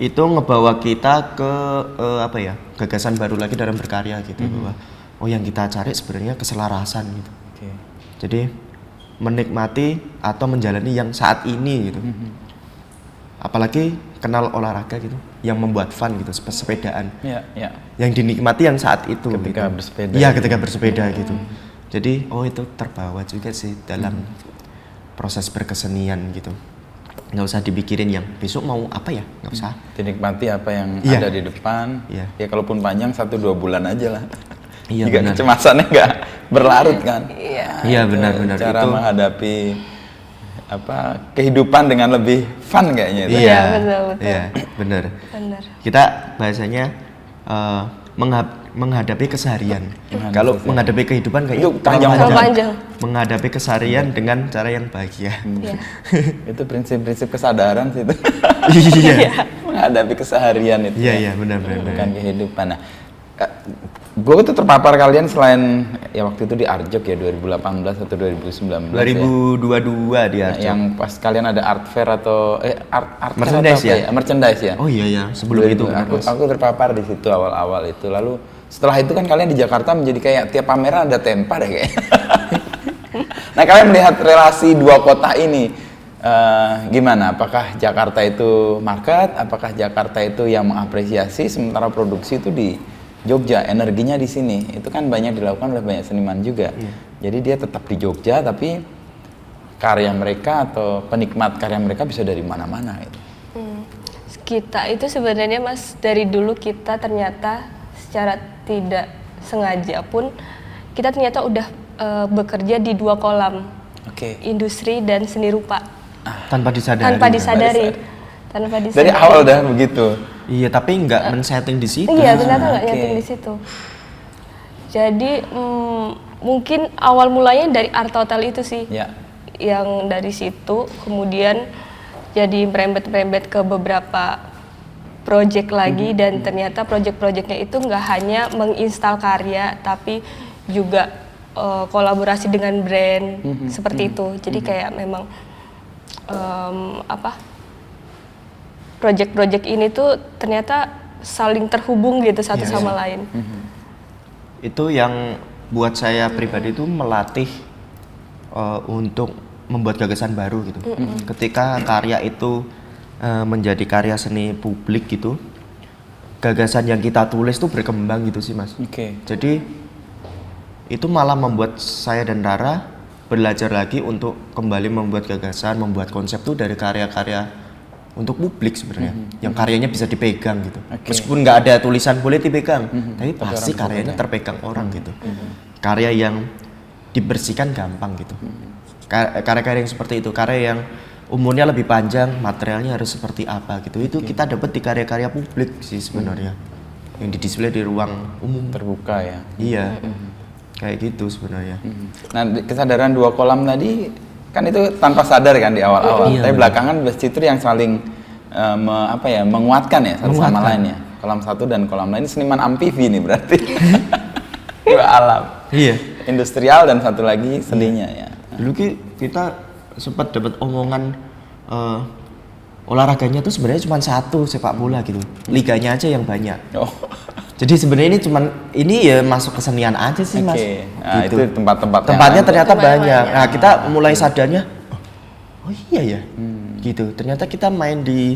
itu ngebawa kita ke gagasan baru lagi dalam berkarya gitu bahwa yang kita cari sebenarnya keselarasan gitu. Oke. Jadi menikmati atau menjalani yang saat ini gitu. Apalagi kenal olahraga gitu, yang membuat fun gitu, sepedaan. Ya. Yang dinikmati yang saat itu. Ketika gitu. bersepeda. Iya, ketika bersepeda gitu. Jadi, itu terbawa juga sih dalam proses berkesenian gitu. Nggak usah dipikirin yang besok mau apa ya, nggak usah. Dinikmati apa yang Iya. ada di depan. Iya. Ya kalaupun panjang 1-2 bulan aja lah. Iya, Jika benar. kecemasannya nggak berlarut kan. Iya, benar-benar Cara itu. menghadapi kehidupan dengan lebih fun kayaknya itu. Iya, betul. Iya, benar. Benar. Kita bahasanya menghadapi keseharian. Kalau menghadapi kehidupan kayaknya Itu panjang Terlalu panjang. Menghadapi keseharian dengan cara yang bahagia. Iya. Itu prinsip-prinsip kesadaran sih itu. Iya. Menghadapi keseharian itu. Iya, benar. Bukan kehidupan. Nah, gue tuh terpapar kalian selain ya waktu itu di Arjok ya 2018 atau 2019 2022 dia. ya. Yang pas kalian ada art fair atau art fair Merchandise atau apa ya? Merchandise ya. Oh iya, sebelum itu. Aku terpapar di situ awal-awal itu. Lalu setelah itu kan kalian di Jakarta menjadi kayak tiap pameran ada tempa deh kayak. Nah, kalian melihat relasi dua kota ini gimana? Apakah Jakarta itu market? Apakah Jakarta itu yang mengapresiasi sementara produksi itu di Jogja, energinya di sini? Itu kan banyak dilakukan oleh banyak seniman juga. Jadi dia tetap di Jogja tapi karya mereka atau penikmat karya mereka bisa dari mana-mana gitu. Kita itu sebenarnya Mas dari dulu kita ternyata secara tidak sengaja pun kita ternyata udah bekerja di 2 kolam. Oke. Industri dan seni rupa. Tanpa disadari. Tanpa disadari. Tanpa disadari. Dari awal udah begitu. Iya, tapi nggak men-setting di situ. Iya, ternyata nggak oke. nyeting di situ. Jadi mungkin awal mulanya dari art hotel itu sih. Ya. Yang dari situ kemudian jadi merembet-merembet ke beberapa project lagi dan ternyata project-projectnya itu nggak hanya menginstal karya tapi juga kolaborasi dengan brand seperti itu. Jadi kayak memang project-project ini tuh ternyata saling terhubung gitu satu sama lain. Itu yang buat saya pribadi itu melatih untuk membuat gagasan baru gitu. Ketika karya itu menjadi karya seni publik gitu, gagasan yang kita tulis tuh berkembang gitu sih Mas. Oke. Jadi itu malah membuat saya dan Rara belajar lagi untuk kembali membuat gagasan, membuat konsep tuh dari karya-karya untuk publik sebenarnya, yang karyanya bisa dipegang gitu. Meskipun nggak ada tulisan boleh dipegang, tapi pasti karyanya terpegang orang gitu. Karya yang dibersihkan gampang gitu. Karya-karya yang seperti itu, karya yang umurnya lebih panjang, materialnya harus seperti apa gitu. Itu kita dapat di karya-karya publik sih sebenarnya, yang didisplay di ruang umum Terbuka ya. Iya, kayak gitu sebenarnya. Nah, kesadaran 2 kolam tadi kan itu tanpa sadar kan di awal-awal. Iya, Tapi benar. belakangan Bestitri yang saling menguatkan ya satu sama lain ya. Kolam 1 dan kolam lain seniman amfibi nih berarti. 2 alam. Iya. Industrial dan satu lagi seninya ya. Dulu kita sempat dapat omongan olahraganya tuh sebenarnya cuma satu, sepak bola gitu. Liganya aja yang banyak. Oh. Jadi sebenarnya ini ya masuk kesenian aja sih Mas. Oke. Nah, Gitu. itu tempat-tempat yang Tempatnya lain. ternyata Tempat yang banyak. banyak. Nah, kita mulai sadarnya oh iya ya. Gitu. Ternyata kita main di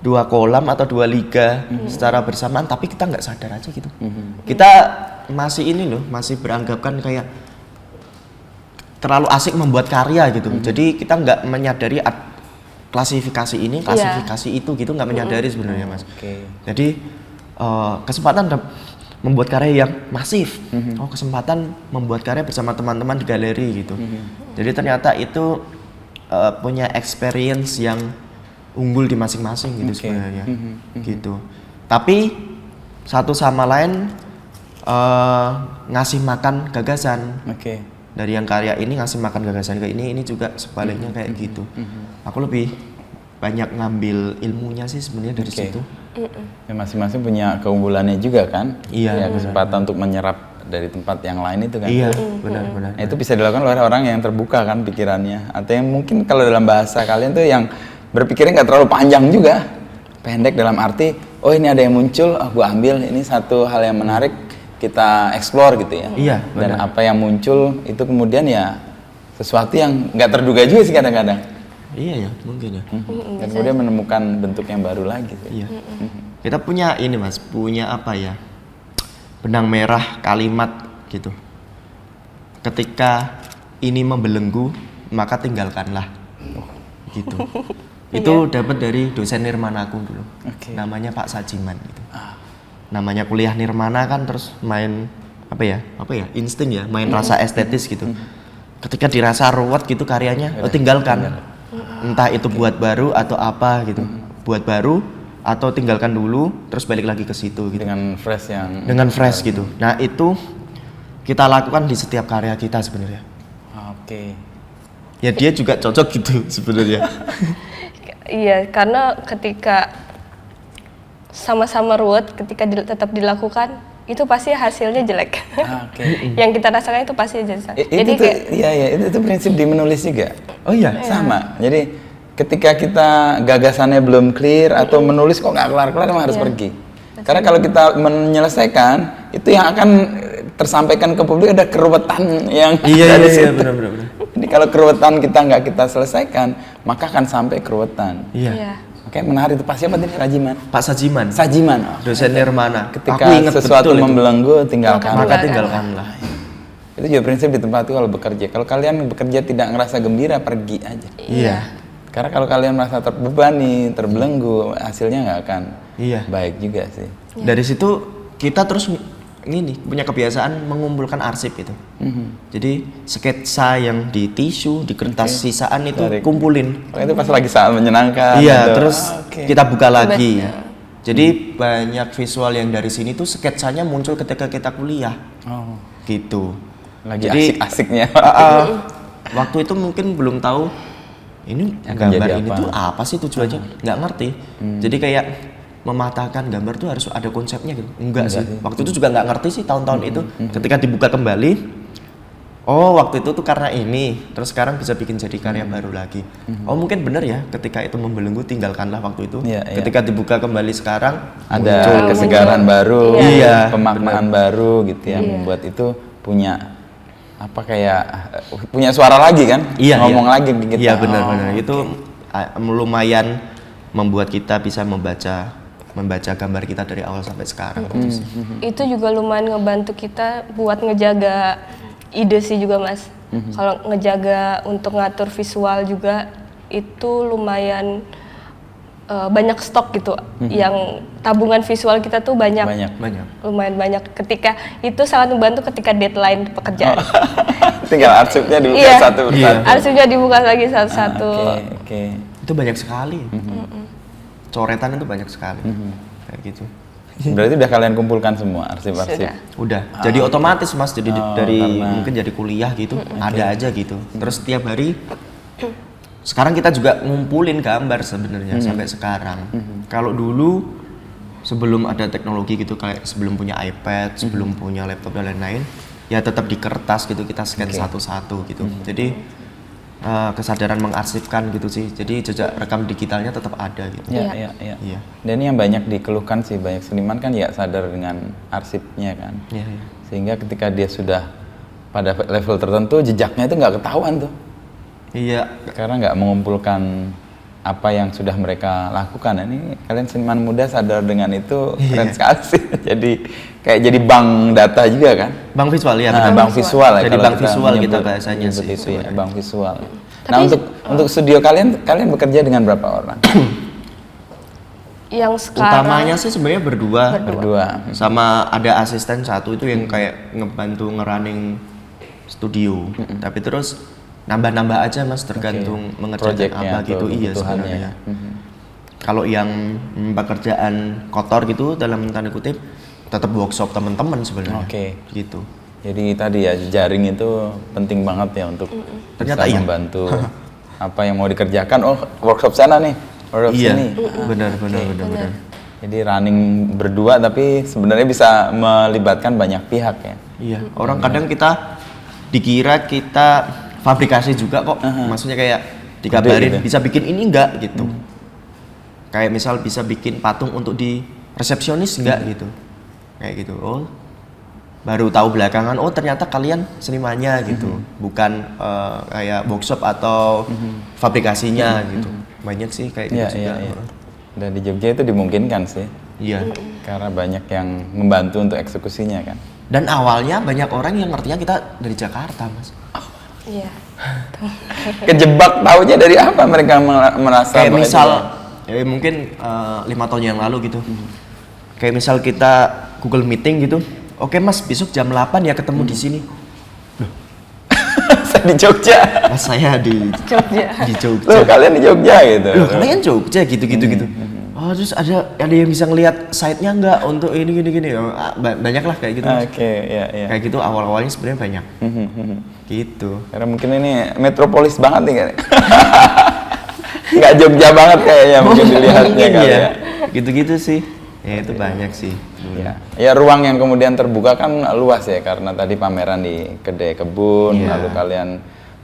2 kolam atau 2 liga secara bersamaan, tapi kita nggak sadar aja gitu. Kita masih ini loh, masih beranggapan kayak terlalu asik membuat karya gitu. Jadi kita nggak menyadari klasifikasi ini, klasifikasi itu gitu, nggak menyadari sebenarnya Mas. Oke. Jadi kesempatan membuat karya yang masif. Oh, kesempatan membuat karya bersama teman-teman di galeri gitu. Jadi ternyata itu punya experience yang unggul di masing-masing gitu Oke. sebenarnya. Gitu. Tapi satu sama lain ngasih makan gagasan. Oke. Dari yang karya ini ngasih makan gagasan ke ini juga sebaliknya kayak gitu. Aku lebih banyak ngambil ilmunya sih sebenarnya dari Oke. situ. Ya, masing-masing punya keunggulannya juga kan? Iya, Ya, benar. kesempatan untuk menyerap dari tempat yang lain itu kan. Iya, benar-benar. Nah, itu bisa dilakukan oleh orang yang terbuka kan pikirannya. Atau yang mungkin kalau dalam bahasa kalian tuh yang berpikirnya nggak terlalu panjang juga. Pendek dalam arti, oh ini ada yang muncul, gua ambil, ini satu hal yang menarik, kita explore gitu ya. Iya, Dan benar. apa yang muncul itu kemudian ya sesuatu yang nggak terduga juga sih kadang-kadang. Iya ya, mungkin ya. Dan kemudian menemukan bentuk yang baru lagi sih. Iya. Kita punya ini Mas, punya apa ya? Benang merah kalimat gitu. Ketika ini membelenggu, maka tinggalkanlah. Gitu. Itu dapat dari dosen Nirmana aku dulu. Oke. Namanya Pak Sajiman gitu. Namanya kuliah Nirmana kan terus main apa ya? Insting ya, main rasa estetis gitu. Ketika dirasa ruwet gitu karyanya, tinggalkan. Entah itu buat baru atau apa gitu. Buat baru atau tinggalkan dulu terus balik lagi ke situ gitu. Dengan fresh yang Dengan fresh gitu. Nah, itu kita lakukan di setiap karya kita sebenarnya. Oke. Ya dia juga cocok gitu sebenarnya. Iya, karena ketika sama-sama ruwet, ketika tetap dilakukan, itu pasti hasilnya jelek. Oke. Yang kita rasakan itu pasti jelek. Itu tuh, itu prinsip di menulis juga. Oh iya. Sama. Jadi ketika kita gagasannya belum clear atau menulis kok nggak kelar-kelar, emang harus pergi. Karena kalau kita menyelesaikan, itu yang akan tersampaikan ke publik ada keruwetan yang dari situ. benar. Jadi kalau keruwetan kita nggak selesaikan, maka akan sampai keruwetan. Iya. Oke, menarik itu. Pak siapa tadi? Sajiman. Pak Sajiman, Sajiman. Oh. dosen Nirmana. Ketika Aku ingat sesuatu betul itu. membelenggu, tinggalkan. Maka tinggalkanlah. Itu juga prinsip di tempat itu kalau bekerja. Kalau kalian bekerja tidak ngerasa gembira, pergi aja. Iya. Karena kalau kalian merasa terbebani, terbelenggu, hasilnya nggak akan Iya. baik juga sih. Dari situ kita terus ini punya kebiasaan mengumpulkan arsip itu. Jadi sketsa yang di tisu, di kertas sisaan itu Tarik. kumpulin. Oh, itu pas lagi saat menyenangkan. Iya, gitu. terus Oke. kita buka lagi. Jadi banyak visual yang dari sini tuh sketsanya muncul ketika kita kuliah. Oh, Gitu. lagi Jadi, asik-asiknya. Waktu itu mungkin belum tahu ini Akan gambar jadi ini apa? tuh apa sih tujuannya, nggak ngerti. Jadi kayak mematahkan gambar tuh harus ada konsepnya gitu. Enggak sih. Waktu itu juga nggak ngerti sih tahun-tahun itu. Ketika dibuka kembali, oh waktu itu tuh karena ini, terus sekarang bisa bikin jadi karya baru lagi. Oh mungkin bener ya, ketika itu membelenggu tinggalkanlah waktu itu. Iya, iya. Ketika dibuka kembali sekarang, Ada kesegaran baru, Iya, pemaknaan baru gitu yang membuat itu punya apa kayak punya suara lagi kan? Iya, Ngomong iya. lagi kita. Iya benar-benar Oh, itu lumayan membuat kita bisa membaca gambar kita dari awal sampai sekarang. Gitu sih. Itu juga lumayan ngebantu kita buat ngejaga ide sih juga Mas. Kalau ngejaga untuk ngatur visual juga itu lumayan banyak stok gitu. Yang tabungan visual kita tuh banyak. Banyak. Lumayan banyak. Ketika itu sangat membantu ketika deadline pekerjaan. tinggal arsipnya dibuka Iya. satu persatu. Iya. Arsipnya dibuka lagi satu-satu. Oke. Itu banyak sekali. Coretan itu banyak sekali. Kayak gitu. Berarti udah kalian kumpulkan semua arsip-arsip. Sudah. Udah. Jadi otomatis Mas jadi dari karena- mungkin jadi kuliah gitu ada aja gitu. Terus setiap hari sekarang kita juga ngumpulin gambar sebenarnya sampai sekarang. Kalau dulu sebelum ada teknologi gitu kayak sebelum punya iPad, sebelum punya laptop dan lain-lain, ya tetap di kertas gitu kita scan satu-satu gitu. Jadi kesadaran mengarsipkan gitu sih. Jadi jejak rekam digitalnya tetap ada gitu. Iya. Iya. Dan ini yang banyak dikeluhkan sih, banyak seniman kan ya sadar dengan arsipnya kan. Iya, iya. Sehingga ketika dia sudah pada level tertentu jejaknya itu nggak ketahuan tuh. Iya. Karena nggak mengumpulkan apa yang sudah mereka lakukan. Ini kalian seniman muda sadar dengan itu keren sekali sih. Jadi kayak jadi bank data juga kan. Bank visual ya. Nah, benar. bank visual ya. Jadi kalau bank visual kita menyebut- bahasanya menyebut sih itu ya, sebenarnya. bank visual. Nah, untuk studio kalian bekerja dengan berapa orang? Yang sekarang Utamanya sih sebenarnya berdua. Berdua. Sama ada asisten satu itu yang kayak ngebantu ngerunning studio. Tapi terus nambah-nambah aja Mas tergantung mengerjakan Project-nya apa atau gitu. Iya kebutuhannya sebenarnya. ya. Kalau yang pekerjaan kotor gitu dalam tanda kutip tetap workshop teman-teman sebenarnya. Oke. Gitu. Jadi tadi ya jaring itu penting banget ya untuk Ternyata bisa iya. membantu apa yang mau dikerjakan. Oh, workshop sana nih, workshop Iya. sini. Benar. Jadi running berdua tapi sebenarnya bisa melibatkan banyak pihak ya. Iya. Orang kadang kita dikira kita fabrikasi juga kok. Maksudnya kayak dikabarin gitu. bisa bikin ini enggak gitu. Kayak misal bisa bikin patung untuk di resepsionis enggak gitu. Kayak gitu. Oh, baru tahu belakangan oh ternyata kalian senimannya gitu. Bukan kayak workshop atau fabrikasinya gitu. Banyak sih kayak gitu juga. Iya. Dan di Jogja itu dimungkinkan sih. Iya. Karena banyak yang membantu untuk eksekusinya kan. Dan awalnya banyak orang yang ngertinya kita dari Jakarta, Mas. Iya. Kejebak taunya dari apa mereka merasa Kayak bahwa misal itu- mungkin 5 tahun yang lalu gitu. Kayak misal kita Google Meeting gitu. Oke Mas, besok jam 8 ya ketemu di sini. saya di Jogja. Mas saya di Jogja. Jogja. Loh, kalian di Jogja gitu. Loh, kalian Jogja gitu. Oh, terus ada yang bisa ngelihat site-nya nggak untuk ini gini. Oh, banyak lah kayak gitu. Mas. Oke, ya. Kayak gitu awal-awalnya sebenarnya banyak. Gitu. Karena mungkin ini metropolis banget nih kan. Nggak Jogja banget kayaknya mungkin dilihatnya Mungkin kali ya. ya. Gitu-gitu sih. Ya itu banyak sih. Ya ruang yang kemudian terbuka kan luas ya karena tadi pameran di kedai kebun, Iya. lalu kalian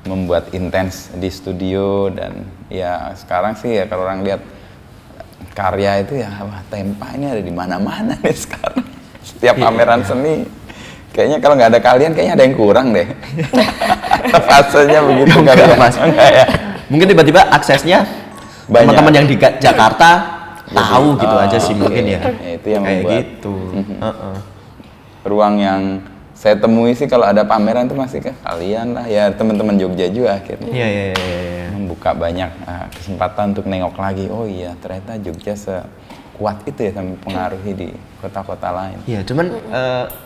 membuat intens di studio dan ya sekarang sih ya kalau orang lihat karya itu ya wah Tempa ini ada di mana-mana nih sekarang. Setiap pameran seni kayaknya kalau nggak ada kalian kayaknya ada yang kurang deh. Fasenya begitu Enggak, kadang. Mas. Enggak ya. Mungkin tiba-tiba aksesnya Banyak. teman-teman yang di Jakarta tahu gitu aja sih oke. mungkin ya. Ya, itu yang kayak membuat gitu. Heeh. ruang yang saya temui sih kalau ada pameran itu masih ke kalian lah ya teman-teman Jogja juga akhirnya. Iya. Membuka banyak kesempatan untuk nengok lagi. Oh iya, ternyata Jogja sekuat itu ya sampai pengaruhi di kota-kota lain. Iya, cuman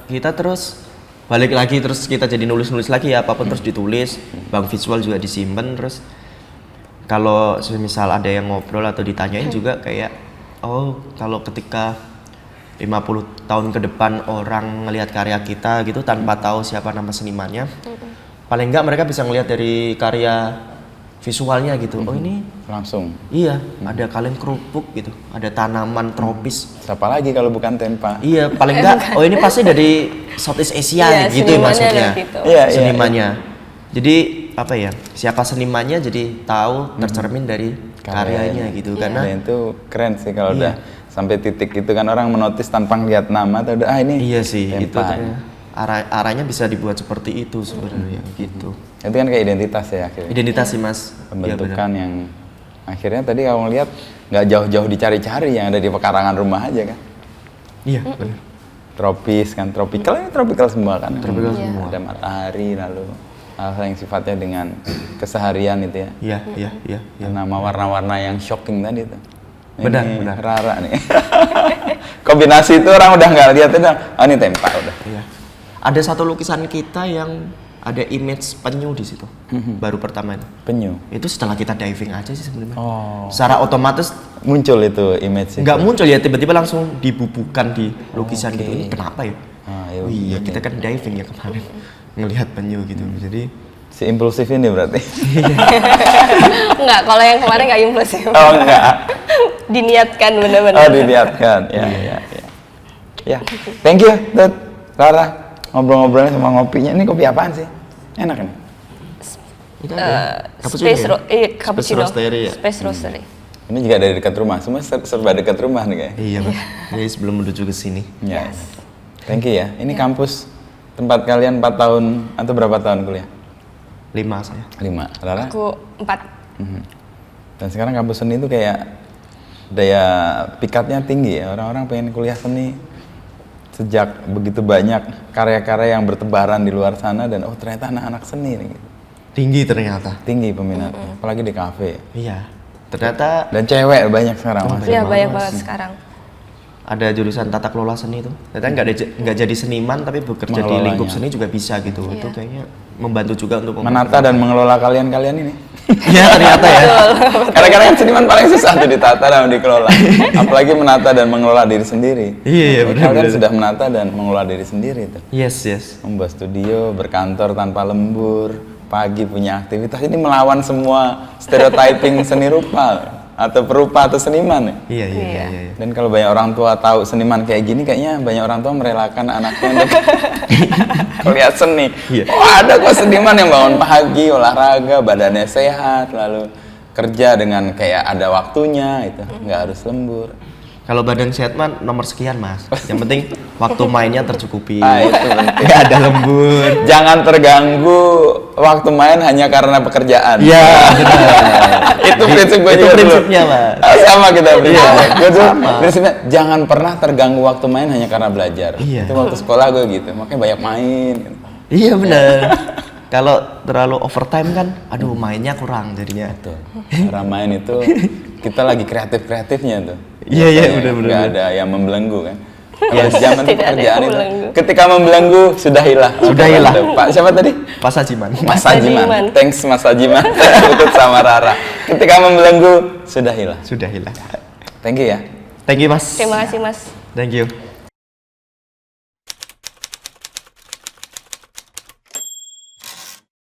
kita terus balik lagi terus kita jadi nulis-nulis lagi ya apapun terus ditulis, bank visual juga disimpan terus kalau misal ada yang ngobrol atau ditanyain juga kayak oh kalau ketika 50 tahun ke depan orang ngelihat karya kita gitu tanpa tahu siapa nama senimannya paling enggak mereka bisa ngelihat dari karya visualnya gitu. Oh ini Langsung. iya ada kaleng kerupuk gitu, ada tanaman tropis. Siapa lagi kalau bukan Tempa? Iya, paling enggak oh ini pasti dari Southeast Asia Iya, gitu senimannya maksudnya. dari situ. Iya, Senimannya. Jadi apa ya? Siapa senimannya jadi tahu tercermin dari karyanya gitu karena Dan itu keren sih kalau Iya. udah sampai titik itu kan orang menotis tanpa lihat nama atau udah ini iya sih Tempa. itu arahnya bisa dibuat seperti itu sebenarnya gitu. Itu kan kayak identitas ya akhirnya. Identitas sih Mas. Pembentukan yang akhirnya tadi kamu lihat nggak jauh-jauh dicari-cari, yang ada di pekarangan rumah aja kan. Iya benar. Tropis kan, tropical ini tropical semua kan. Tropical semua. Ada matahari, lalu hal-hal yang sifatnya dengan keseharian itu ya. Iya. Nama warna-warna yang shocking tadi itu. Benar. Rara nih. Kombinasi itu orang udah nggak lihat itu, ini tempat udah. Iya. Ada satu lukisan kita yang ada image penyu di situ. Baru pertama itu. Penyu. Itu setelah kita diving aja sih sebenarnya. Oh. Secara otomatis Muncul itu image itu. nggak muncul ya, tiba-tiba langsung dibubuhkan di lukisan gitu. Ini kenapa ya? Ya Oh iya, begini. kita kan diving ya kemarin. Ngelihat penyu gitu. Jadi Si impulsif ini berarti. Enggak, kalau yang kemarin nggak impulsif. Oh enggak. Diniatkan bener-bener. Oh dilihatkan. Ya. Ya. Thank you, Dut. Rara. Ngobrol-ngobrolnya sama ngopinya. Ini kopi apaan sih? Enak ini. itu ada Space cappuccino. Roastery ya. Space Roastery. Ini juga dari dekat rumah. Semua serba dekat rumah nih kayak. Iya, Mas. Jadi sebelum menuju ke sini. Yes. Thank you ya. Ini kampus tempat kalian 4 tahun atau berapa tahun kuliah? 5 saya. 5. Rara? Aku 4. Dan sekarang kampus seni itu kayak daya pikatnya tinggi ya. Orang-orang pengen kuliah seni sejak begitu banyak karya-karya yang bertebaran di luar sana dan ternyata anak-anak seni nih. Gitu. Tinggi ternyata. Tinggi peminatnya, apalagi di kafe. Iya. Ternyata Dan cewek banyak sekarang Oh, masih. Iya, banyak banget banget sih. sekarang. ada jurusan tata kelola seni itu. Ternyata nggak jadi seniman tapi bekerja di Mengelolanya. lingkup seni juga bisa gitu. Itu kayaknya membantu juga untuk Menata dan mengelola kalian-kalian ini. Iya ternyata ya. Kadang-kadang seniman paling susah tuh ditata dan dikelola. Apalagi menata dan mengelola diri sendiri. Iya, benar, Kalian benar. sudah menata dan mengelola diri sendiri tuh. Yes. Membuat studio, berkantor tanpa lembur, pagi punya aktivitas. Ini melawan semua stereotyping seni rupa atau perupa atau seniman. Ya? Iya. Dan kalau banyak orang tua tahu seniman kayak gini, kayaknya banyak orang tua merelakan anaknya untuk kuliah seni. Iya. Oh, ada kok seniman yang bangun pagi, olahraga, badannya sehat, lalu kerja dengan kayak ada waktunya, itu nggak harus lembur. Kalau badan sehat mah nomor sekian Mas. Yang penting waktu mainnya tercukupi. Itu penting. Nggak ada lembur. Jangan terganggu waktu main hanya karena pekerjaan. Iya benar. Itu prinsip gue Itu juga dulu. prinsipnya Mas. Sama kita prinsipnya. Iya, Gue dulu sama. prinsipnya jangan pernah terganggu waktu main hanya karena belajar. Iya. Itu waktu sekolah gue gitu. Makanya banyak main. Iya benar. Kalau terlalu overtime kan, aduh mainnya kurang jadinya. Tuh. Cara main itu kita lagi kreatif-kreatifnya tuh. Iya, Biasanya benar. nggak ada yang membelenggu kan. Kalau zaman itu Tidak ada pekerjaan yang itu membelenggu. ketika membelenggu sudah hilang. Sudah hilang. Pak siapa tadi? Pas Hajiman. Mas Sajiman. Sajiman. Thanks Mas Sajiman. Ikut sama Rara. Ketika membelenggu sudah hilang. Sudah hilang. Thank you ya. Thank you Mas. Terima kasih Mas. Thank you.